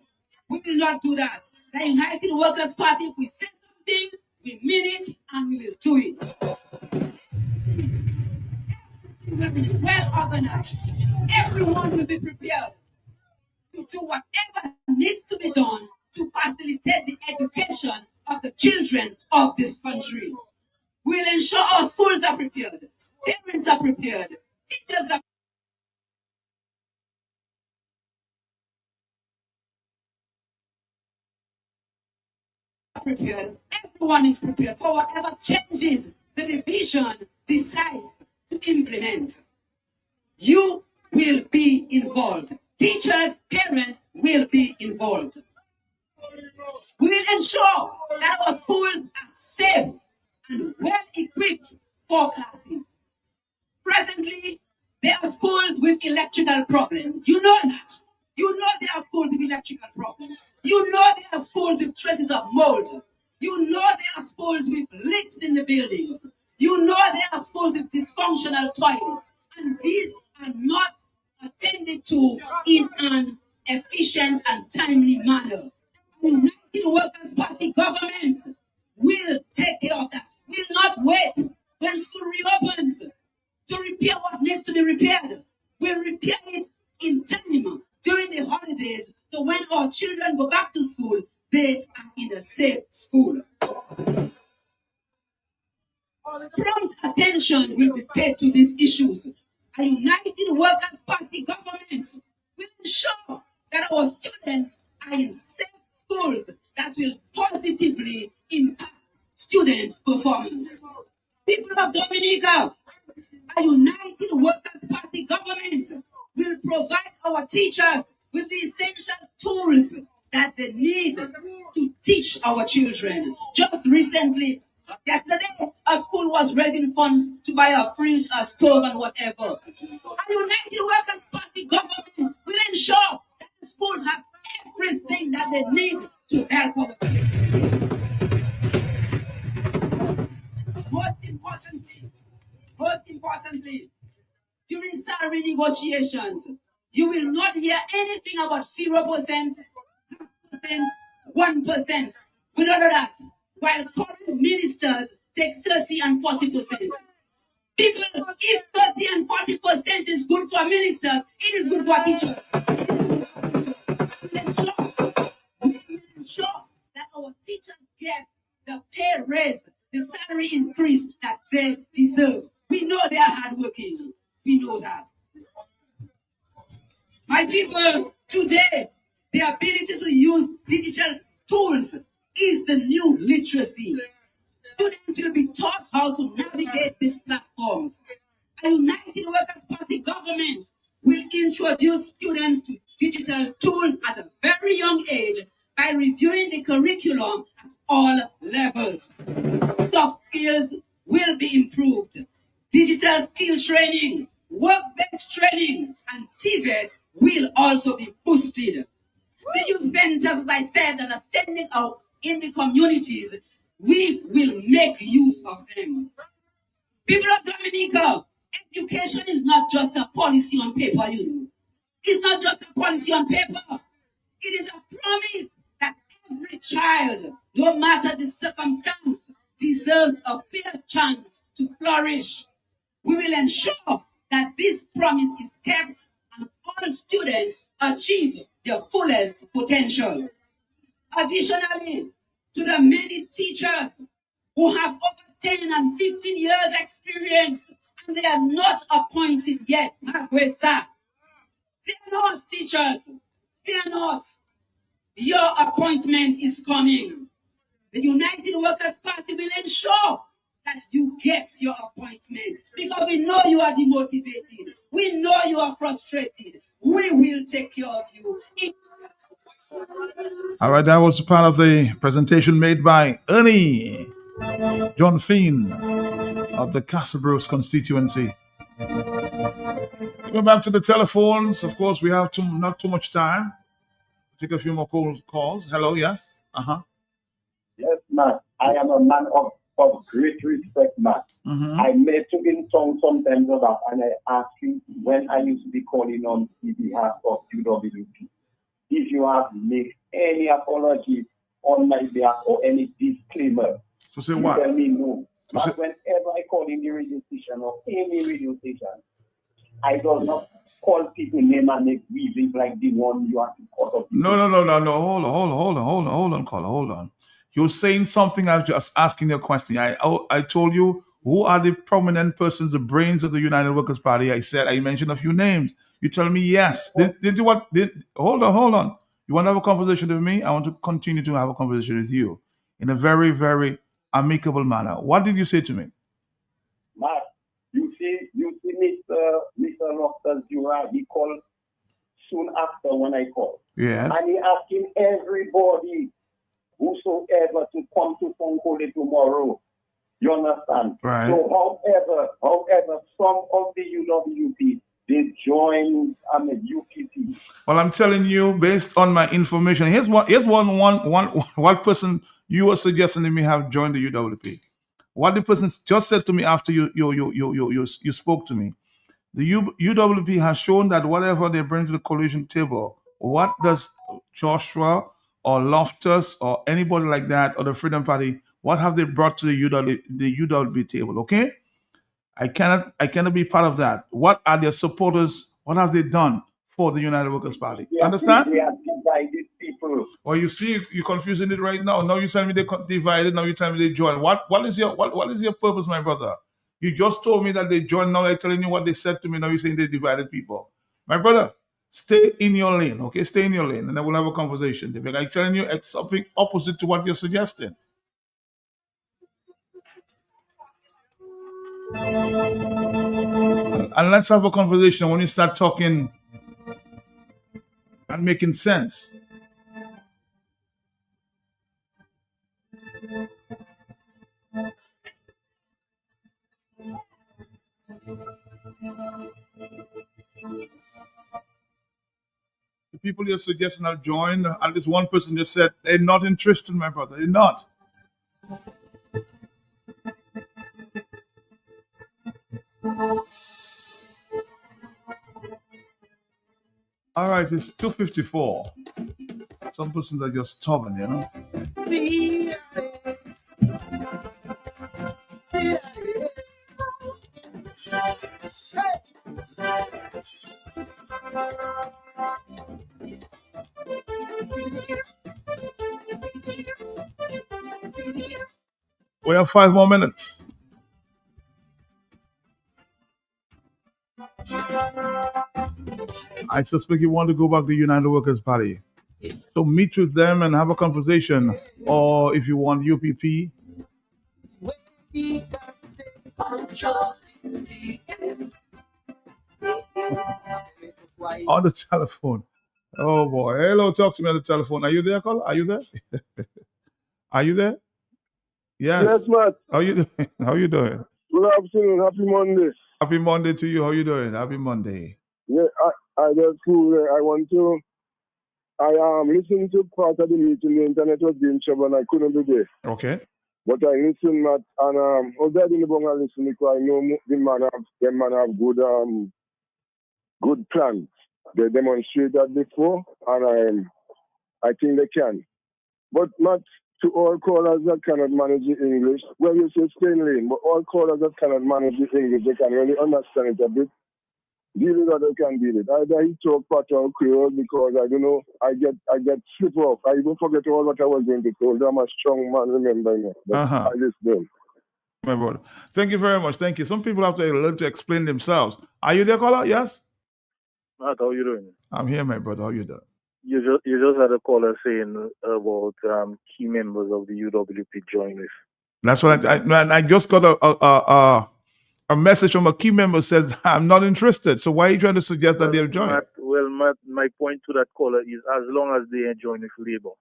We will not do that. The United Workers' Party, if we say something, we mean it and we will do it. Everything will be well organized. Everyone will be prepared to do whatever needs to be done to facilitate the education of the children of this country. We'll ensure our schools are prepared, parents are prepared, teachers are prepared, everyone is prepared for whatever changes the division decides to implement. You will be involved. Teachers, parents will be involved. We will ensure that our schools are safe and well equipped for classes. Presently, there are schools with electrical problems. You know that. You know there are schools with electrical problems. You know there are schools with traces of mold. You know there are schools with leaks in the buildings. You know there are schools with dysfunctional toilets. And these are not attended to in an efficient and timely manner. The United Workers' Party government will take care of that. Will not wait when school reopens to repair what needs to be repaired. We'll repair it in time during the holidays, so when our children go back to school, they are in a safe school. Prompt attention will be paid to these issues. A united Workers' Party government will ensure that our students are in safe schools that will positively impact student performance. People of Dominica, a united Workers' Party government will provide our teachers with the essential tools that they need to teach our children. Just recently, yesterday, a school was raising funds to buy a fridge, a stove, and whatever. A united Workers' Party government will ensure that the schools have everything that they need to help our children. Most importantly, during salary negotiations, you will not hear anything about 0%, 1%. Without that, while current ministers take 30 and 40%. People, if 30 and 40% is good for ministers, it is good for teachers. Ensure that our teachers get the pay raise, the salary increase that they deserve. We know they are hardworking. We know that. My people, today, the ability to use digital tools is the new literacy. Students will be taught how to navigate these platforms. A United Workers' Party government will introduce students to digital tools at a very young age by reviewing the curriculum at all levels. Soft skills will be improved. Digital skill training, work-based training, and TVET will also be boosted. The youth centers, as I said, that are standing out in the communities, we will make use of them. People of Dominica, education is not just a policy on paper, you know. It's not just a policy on paper. It is a promise that every child, no matter the circumstance, deserves a fair chance to flourish. We will ensure that this promise is kept and all students achieve their fullest potential. Additionally, to the many teachers who have over 10 and 15 years experience and they are not appointed yet, Marquesa, fear not, teachers, fear not. Your appointment is coming. The United Workers' Party will ensure that you get your appointment because we know you are demotivated. We know you are frustrated. We will take care of you. All right, that was part of the presentation made by Ernie John Feen of the Castle Bruce constituency. Go back to the telephones. Of course, we have not too much time. Take a few more calls. Hello, yes? Yes, man. I am a man of great respect, man. I may to in tongue sometimes of that, and I ask you when I used to be calling on the behalf of UWP, if you have made any apology on my behalf or any disclaimer. So say what? Tell me no. But whenever I call in the radio station or any radio station, I do not call people name and make weaving like the one you have to call up. No. Hold on, caller. Hold on. You're saying something. I was just asking you a question. I told you who are the prominent persons, the brains of the United Workers' Party. I mentioned a few names. You tell me yes. Hold on. You want to have a conversation with me? I want to continue to have a conversation with you in a very, very amicable manner. What did you say to me? Mark, you see, Mr. Loftus Jura, he called soon after when I called. Yes. And he asking everybody, whosoever, to come to Fonkole tomorrow. You understand? Right. So however, some of the UWP, they join UPC. Well, I'm telling you, based on my information, here's one person you were suggesting to me have joined the UWP. What the person just said to me after you spoke to me, the UWP has shown that whatever they bring to the coalition table, what does Joshua or Loftus or anybody like that or the Freedom Party, what have they brought to the UWP table? Okay, I cannot be part of that. What are their supporters? What have they done for the United Workers' Party? Understand? They have divided people afternoon. Well, you see, you're confusing it right now. Now you're telling me they divided. Now you're telling me they joined. What is your purpose, my brother? You just told me that they joined. Now they're telling you what they said to me. Now you're saying they divided people. My brother, stay in your lane, okay? Stay in your lane, and then we'll have a conversation. If I'm telling you something opposite to what you're suggesting. And let's have a conversation when you start talking and making sense. The people you're suggesting have joined, and this one person just said they're not interested, my brother. They're not. All right, it's 2:54. Some persons are just stubborn, you know. We have 5 more minutes. I suspect you want to go back to the United Workers' Party. So meet with them and have a conversation. Or if you want UPP, on the telephone. Oh boy. Hello, talk to me on the telephone. Are you there, caller? Are you there? Are you there? Yes. Yes, Matt. How you doing? How you doing? Good afternoon. Happy Monday. Happy Monday to you. How you doing? Happy Monday. Yeah, I just cool. I want to. I listened to part of the meeting. The internet was being trouble and I couldn't be there. Okay. But I listened, Matt, and I was there in the bunga listening because I know the man have good plans. They demonstrated that before, and I think they can. But Matt, to all callers that cannot manage the English, well, you say stay in lane, but all callers that cannot manage the English, they can really understand it a bit. Deal with what they can deal with. Either he talk Patois or Creole because I don't know, I get slip off. I even forget all what I was going to tell. I'm a strong man, remember me. But I listen. My brother. Thank you very much. Thank you. Some people have to learn to explain themselves. Are you there, caller? Yes? Matt, how you doing? I'm here, my brother. How you doing? You just had a caller saying about key members of the UWP join us. That's what I just got a message from a key member says, I'm not interested. So why are you trying to suggest that they'll join? Matt, my point to that caller is as long as they join with Labour.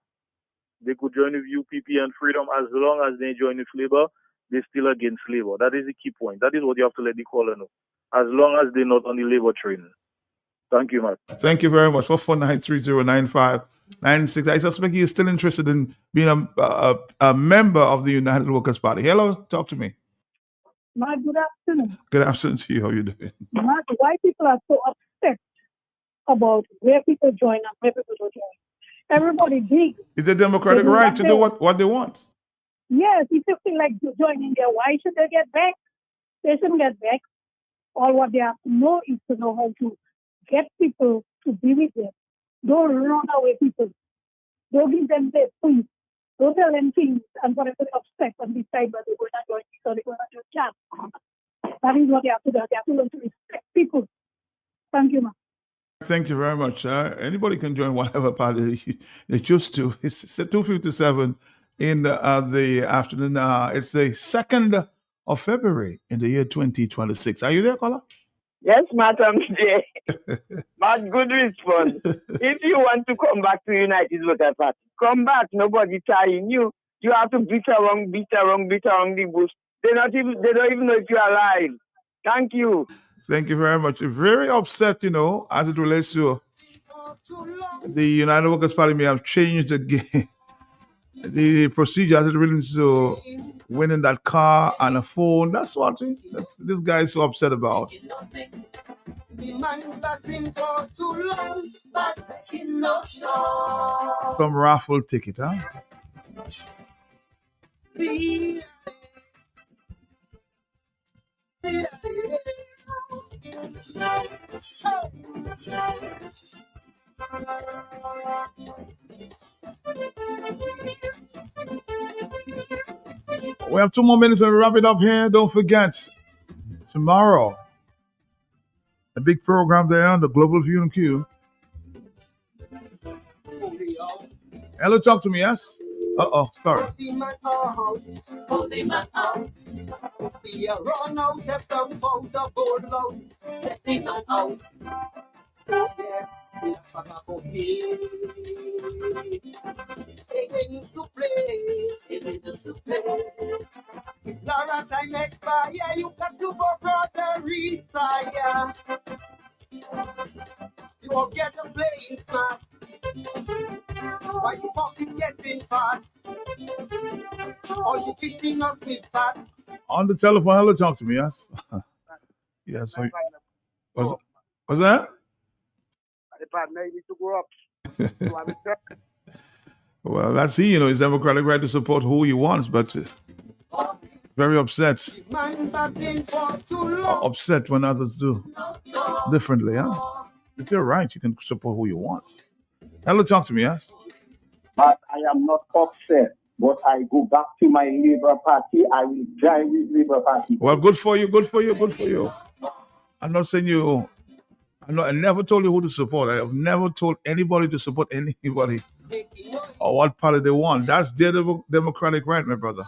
They could join with UPP and Freedom. As long as they join with Labour, they're still against Labour. That is the key point. That is what you have to let the caller know. As long as they're not on the Labour train. Thank you, Matt. Thank you very much. 449-3095-96. I suspect you're still interested in being a member of the United Workers' Party. Hello, talk to me. Matt, good afternoon. Good afternoon to you. How are you doing? Matt, why people are so upset about where people join and where people don't join? Everybody big. It's a democratic right to do what they want. Yes, if you feel like joining there, why should they get back? They shouldn't get back. All what they have to know is to know how to get people to be with them. Don't run away people. Don't give them their things. Don't tell them things and for them to upset and decide whether they're going to join or they're going to join camp. That is what they have to do. They have to learn to respect people. Thank you, ma'am. Thank you very much. Anybody can join whatever party they choose to. It's 2:57 in the afternoon. It's the 2nd of February in the year 2026. Are you there, caller? Yes, Madam J. But good response. If you want to come back to United Workers' Party, come back. Nobody tying you. You have to beat around the bush. They don't even know if you're alive. Thank you. Thank you very much. Very upset, as it relates to the United Workers' Party may have changed the procedure as it relates to winning that car and a phone. That's what this guy is so upset about. Some raffle ticket, huh? We have 2 more minutes and we wrap it up here. Don't forget, tomorrow, a big program there on the Global View and Q. Hello, talk to me, yes? Sorry. Holy man out. We are run out, there's some folks are bored out. Let the man out. Yes, yes, I'm not okay. They need to play. They need to play. Laura time expire, you got to go brother retire. You won't get the playing smart. Why you fucking getting fat? Or you kicking up with fat? On the telephone, hello, talk to me, yes? Yes. What's that? The partner need to grow up. Well, that's his democratic right to support who he wants, but very upset. Upset when others do differently, huh? It's your right. You can support who you want. Hello, talk to me, yes? But I am not upset. But I go back to my Labour Party. I will join with Labour Party. Well, good for you, good for you, good for you. I'm not saying I never told you who to support. I have never told anybody to support anybody or what party they want. That's their democratic right, my brother.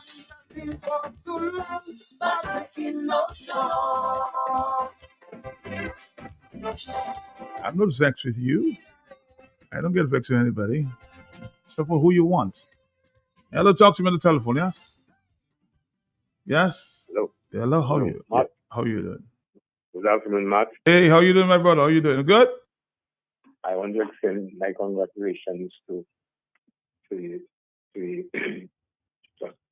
I'm not vexed with you. I don't get vexed with anybody. Support who you want. Hello, talk to me on the telephone, yes? Yes? Hello. Hello, how are you? Matt. How are you doing? Good afternoon, Matt. Hey, how you doing, my brother? How you doing? Good? I want to extend my congratulations to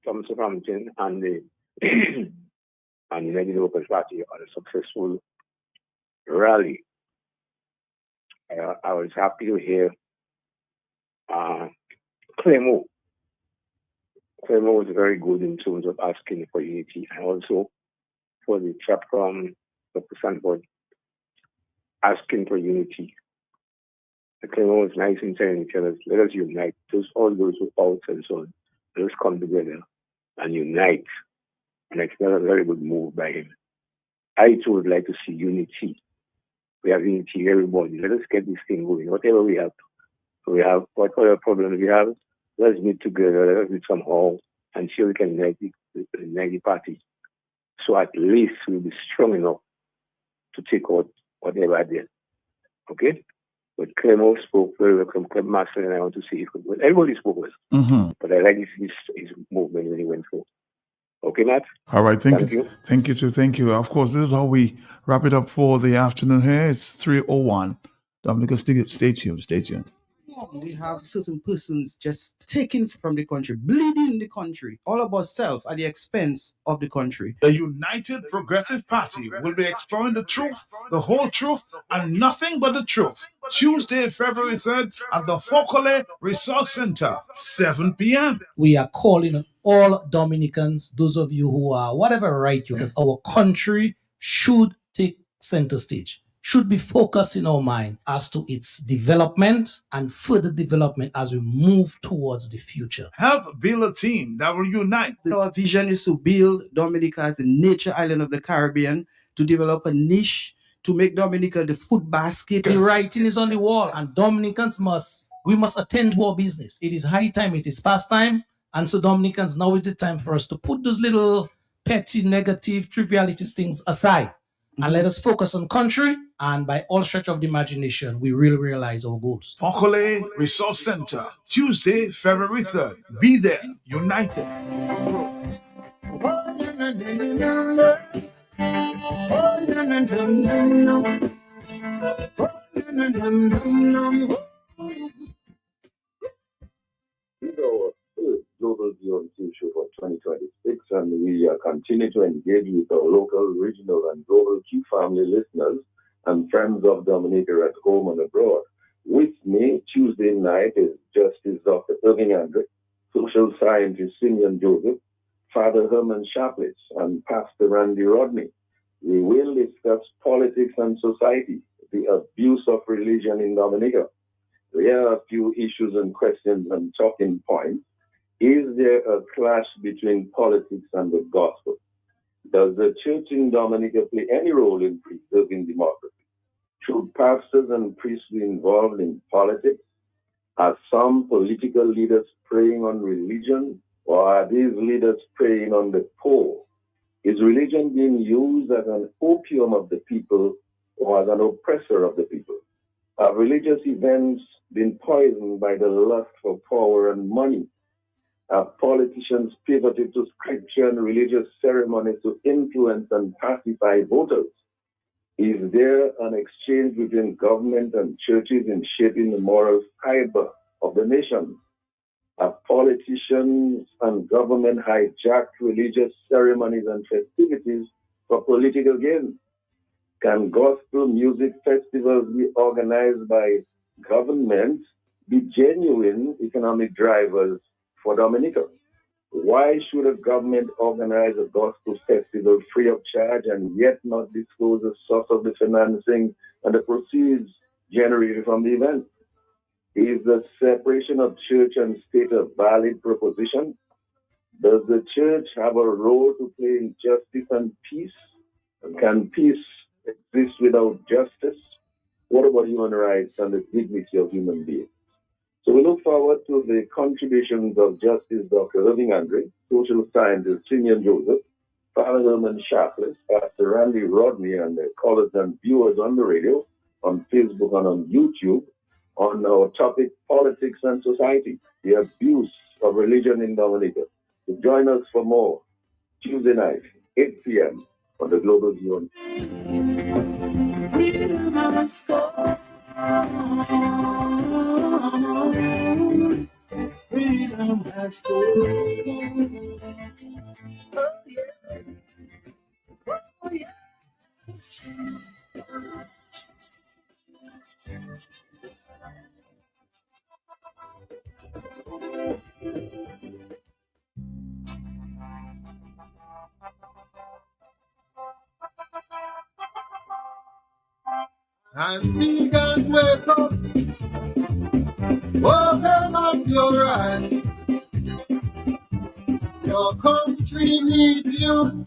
Tom Southampton and the and the United Workers Party on a successful rally. I was happy to hear Clemo. Clemo was very good in terms of asking for unity, and also for the chap from Dr. Sanford asking for unity. The Clemo was nice in saying each other, let us unite. All those who are out and so on, let us come together and unite. And it's not a very good move by him. I too would like to see unity. We have unity, everybody. Let us get this thing going. Whatever we have, whatever problems we have, let's meet together, let us meet somehow, and see if we can unite the party. So at least we'll be strong enough to take out whatever there. Okay? But Clemo spoke very well from Clem Master, and I want to see if everybody spoke well. Mm-hmm. But I like his movement when he went through. Okay, Matt? All right, thank you. You. Thank you, too. Thank you. Of course, this is how we wrap it up for the afternoon here. It's 3:01. Dominica, stay tuned. Stay tuned. We have certain persons just taken from the country, bleeding the country, all about self at the expense of the country. The United Progressive Party will be exploring the truth, the whole truth, and nothing but the truth. Tuesday, February 3rd at the Fokole Resource Center, 7 p.m. We are calling on all Dominicans, those of you who are whatever right you, because our country should take center stage. Should be focused in our mind as to its development and further development as we move towards the future. Help build a team that will unite. Our vision is to build Dominica as the nature island of the Caribbean, to develop a niche, to make Dominica the food basket. The writing is on the wall, and Dominicans we must attend to our business. It is high time, it is past time, and so Dominicans, now is the time for us to put those little petty, negative, trivialities things aside. And let us focus on country, and by all stretch of the imagination, we will realize our goals. Fokole Resource Center, Tuesday, February 3rd. Be there, united. Global Beyond Show for 2026, and we continue to engage with our local, regional, and global Q family listeners and friends of Dominica at home and abroad. With me Tuesday night is Justice Dr. Irving Andre, Social Scientist Simeon Joseph, Father Herman Chaplitz, and Pastor Randy Rodney. We will discuss politics and society, the abuse of religion in Dominica, There are a few issues and questions and talking points. Is there a clash between politics and the gospel? Does the church in Dominica play any role in preserving democracy? Should pastors and priests be involved in politics? Are some political leaders preying on religion, or are these leaders preying on the poor? Is religion being used as an opium of the people or as an oppressor of the people? Have religious events been poisoned by the lust for power and money? Have politicians pivoted to scripture and religious ceremonies to influence and pacify voters? Is there an exchange between government and churches in shaping the moral fiber of the nation? Have politicians and government hijacked religious ceremonies and festivities for political gain? Can gospel music festivals be organized by government be genuine economic drivers for Dominica? Why should a government organize a gospel festival free of charge and yet not disclose the source of the financing and the proceeds generated from the event? Is the separation of church and state a valid proposition? Does the church have a role to play in justice and peace? Can peace exist without justice? What about human rights and the dignity of human beings? So we look forward to the contributions of Justice Dr. Irving Andre, social scientist Simeon Joseph, Father Herman Sharpless, Pastor Randy Rodney, and the callers and viewers on the radio, on Facebook and on YouTube, on our topic, politics and society, the abuse of religion in Dominica. So join us for more Tuesday night, 8 p.m. on the Global View. Freedom has stolen. Oh yeah. Oh yeah. And we can wake up, open up your eyes. Your country needs you.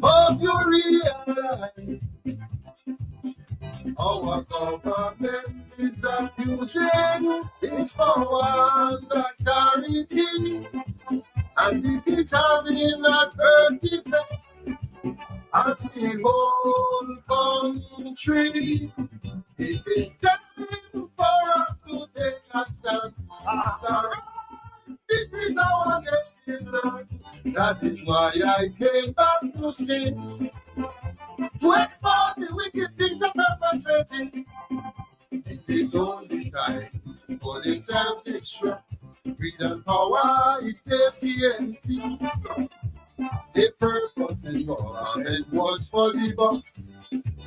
Hope you realize our government is abusing its power and authority, and if it's having adverse effect on the whole country, it is time for us to take a stand. After all, this is our native land. That is why I came back to stay, to expose the wicked things that are perpetrating. It is only time for the self-destruct. Greed and power is defiant. The purpose is for and what's for the boss.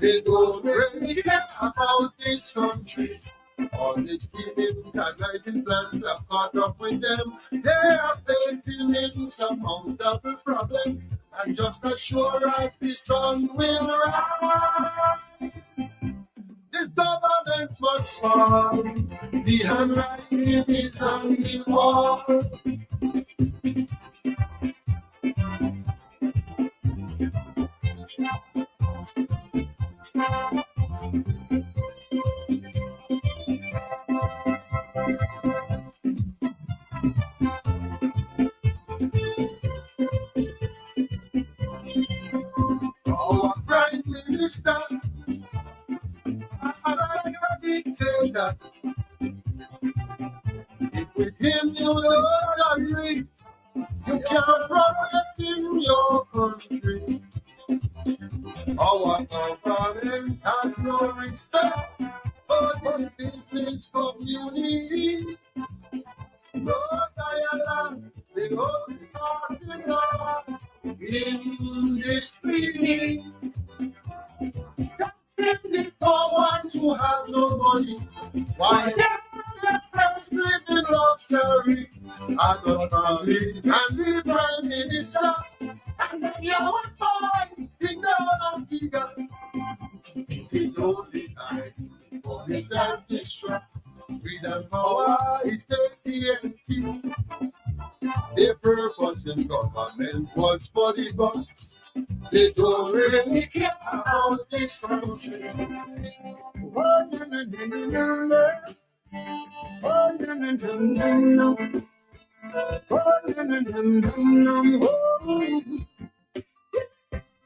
They don't really care about this country. All this giving and writing plans have caught up with them. They are facing insurmountable problems, and just as sure as the sun will rise, this government must fall. The handwriting is on the wall. Our Prime Minister, like a dictator. If with him you don't agree, you can't protect in your country. Our government has no respect for the business community. No dialogue, they only talking about in this meeting. Taxing the poor ones who have no money, while the rest live in luxury. As a family and the Prime Minister, and then your boy, think down figure. It is only time for the self-destruct. greed and power is TNT. Their purpose in government was for the bucks. They don't really care about this country. Oh, no, no, no, no, no, no. Oh, no, no, no, no, no. Oh, no, no, no, no, no. Oh.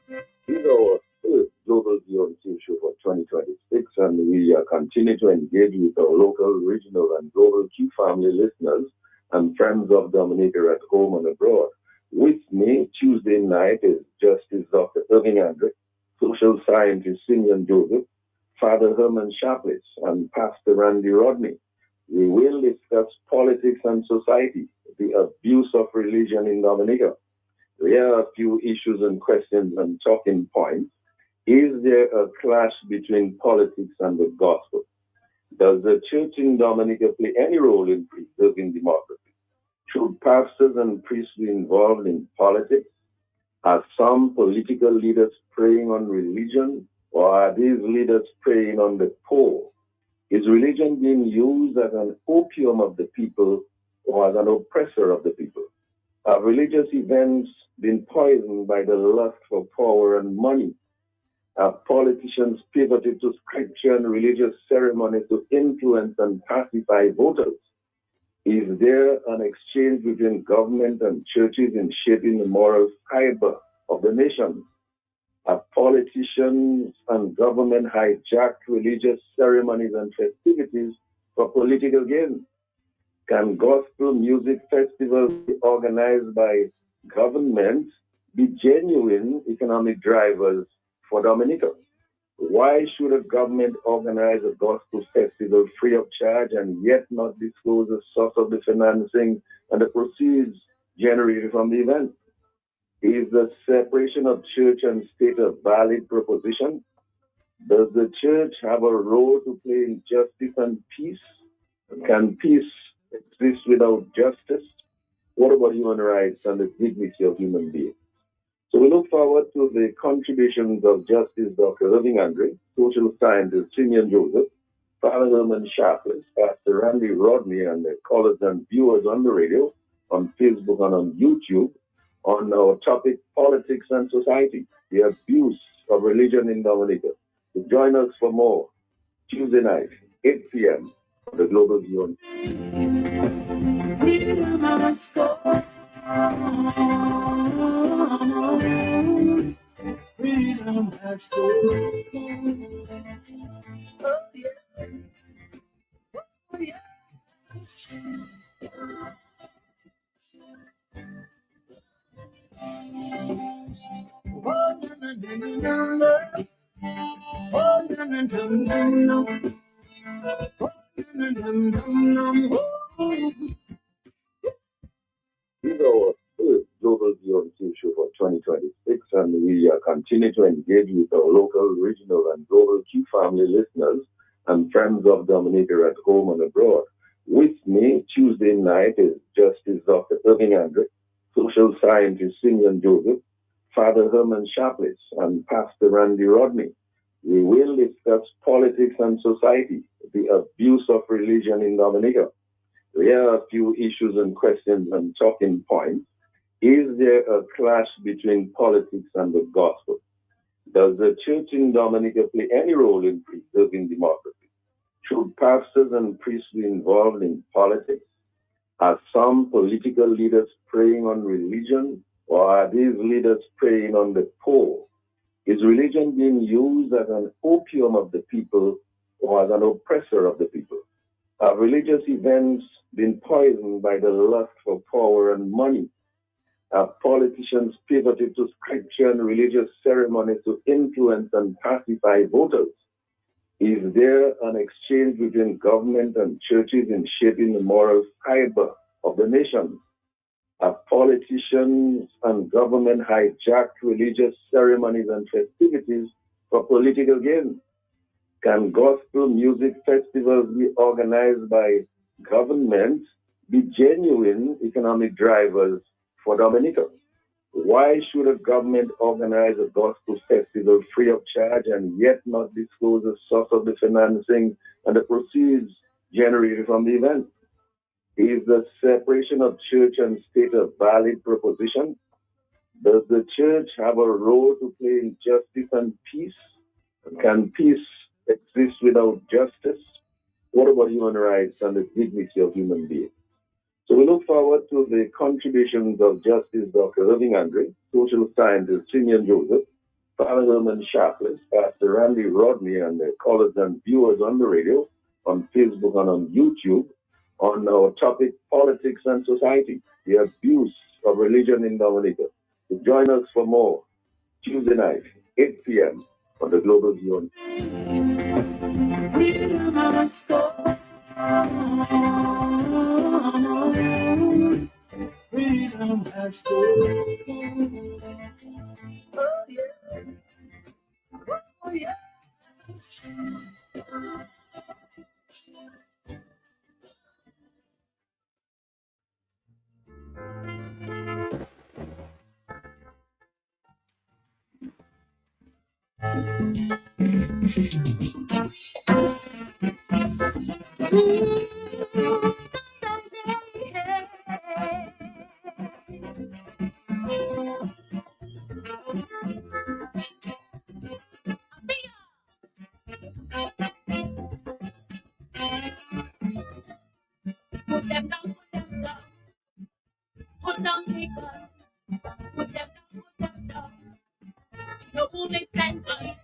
This is our first Global Beyond Team Show for 2026, and we continue to engage with our local, regional, and global Q family listeners and friends of Dominica at home and abroad. With me Tuesday night is Justice Dr. Irving Andre, social scientist Simeon Joseph, Father Herman Sharpless, and Pastor Randy Rodney. We will discuss politics and society, the abuse of religion in Dominica. Here are a few issues and questions and talking points. Is there a clash between politics and the gospel? Does the church in Dominica play any role in preserving democracy? Should pastors and priests be involved in politics? Are some political leaders preying on religion, or are these leaders preying on the poor? Is religion being used as an opium of the people or as an oppressor of the people? Have religious events been poisoned by the lust for power and money? Have politicians pivoted to scripture and religious ceremonies to influence and pacify voters? Is there an exchange between government and churches in shaping the moral fiber of the nation? Have politicians and government hijacked religious ceremonies and festivities for political gain? Can gospel music festivals organized by government be genuine economic drivers for Dominica? Why should a government organize a gospel festival free of charge and yet not disclose the source of the financing and the proceeds generated from the event? Is the separation of church and state a valid proposition? Does the church have a role to play in justice and peace? Can peace exist without justice? What about human rights and the dignity of human beings? So we look forward to the contributions of Justice Dr. Irving Andre, social scientist Simeon Joseph, Father Herman Sharpless, Pastor Randy Rodney, and the callers and viewers on the radio, on Facebook and on YouTube, on our topic, politics and society, the abuse of religion in Dominica. So join us for more Tuesday night, 8 p.m. on the Global Beyond. Freedom has come. Freedom has come. Oh, yeah. Oh, yeah. Oh, no, no, no, no, no. Oh, no, no, no, no, no. Oh, no, no, no, no. Oh. This is our first Global Beyond Team Show for 2026, and we continue to engage with our local, regional, and global Q family listeners and friends of Dominica at home and abroad. With me Tuesday night is Justice Dr. Irving Andre, social scientist Simeon Joseph, Father Herman Sharpless, and Pastor Randy Rodney. We will discuss politics and society, the abuse of religion in Dominica. Here are a few issues and questions and talking points. Is there a clash between politics and the gospel? Does the church in Dominica play any role in preserving democracy? Should pastors and priests be involved in politics? Are some political leaders preying on religion, or are these leaders preying on the poor? Is religion being used as an opium of the people or as an oppressor of the people? Have religious events been poisoned by the lust for power and money? Have politicians pivoted to scripture and religious ceremonies to influence and pacify voters? Is there an exchange between government and churches in shaping the moral fiber of the nation? Have politicians and government hijacked religious ceremonies and festivities for political gain? Can gospel music festivals be organized by government be genuine economic drivers for Dominica? Why should a government organize a gospel festival free of charge and yet not disclose the source of the financing and the proceeds generated from the event. Is the separation of church and state a valid proposition? Does the church have a role to play in justice and peace? Can peace exist without justice? What about human rights and the dignity of human beings? So we look forward to the contributions of Justice Dr. Irving Andre, social scientist Simeon Joseph, Father Herman Sharpless, Pastor Randy Rodney, and the callers and viewers on the radio, on Facebook and on YouTube, on our topic, Politics and Society, the abuse of religion in Dominica. So join us for more Tuesday night, 8 p.m. on the Global View. Freedom has taken. Oh yeah. Oh yeah. Put them down, put them down. Put down the gun. Put them down, put them down. No bullets and guns.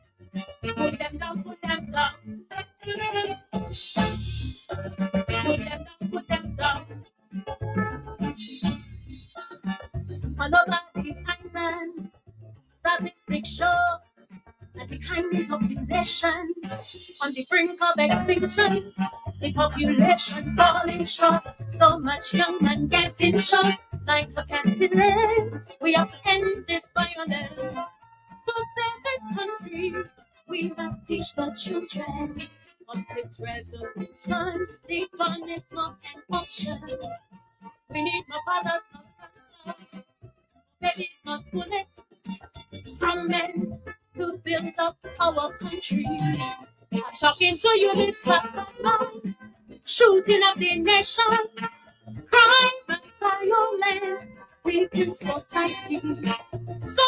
Put them down, put them down. Put them down, put them down. All over the island, statistics show that the kindly population on the brink of extinction. The population falling short, so much young men getting shot like a pestilence. We have to end this violence. To save this country, we must teach the children. Conflict resolution, the gun is not an option. We need more fathers, not sons, babies, not bullets. Strong men to build up our country. I'm talking to you, Mr. Batman. Shooting up the nation, crime and violence, weak in society. So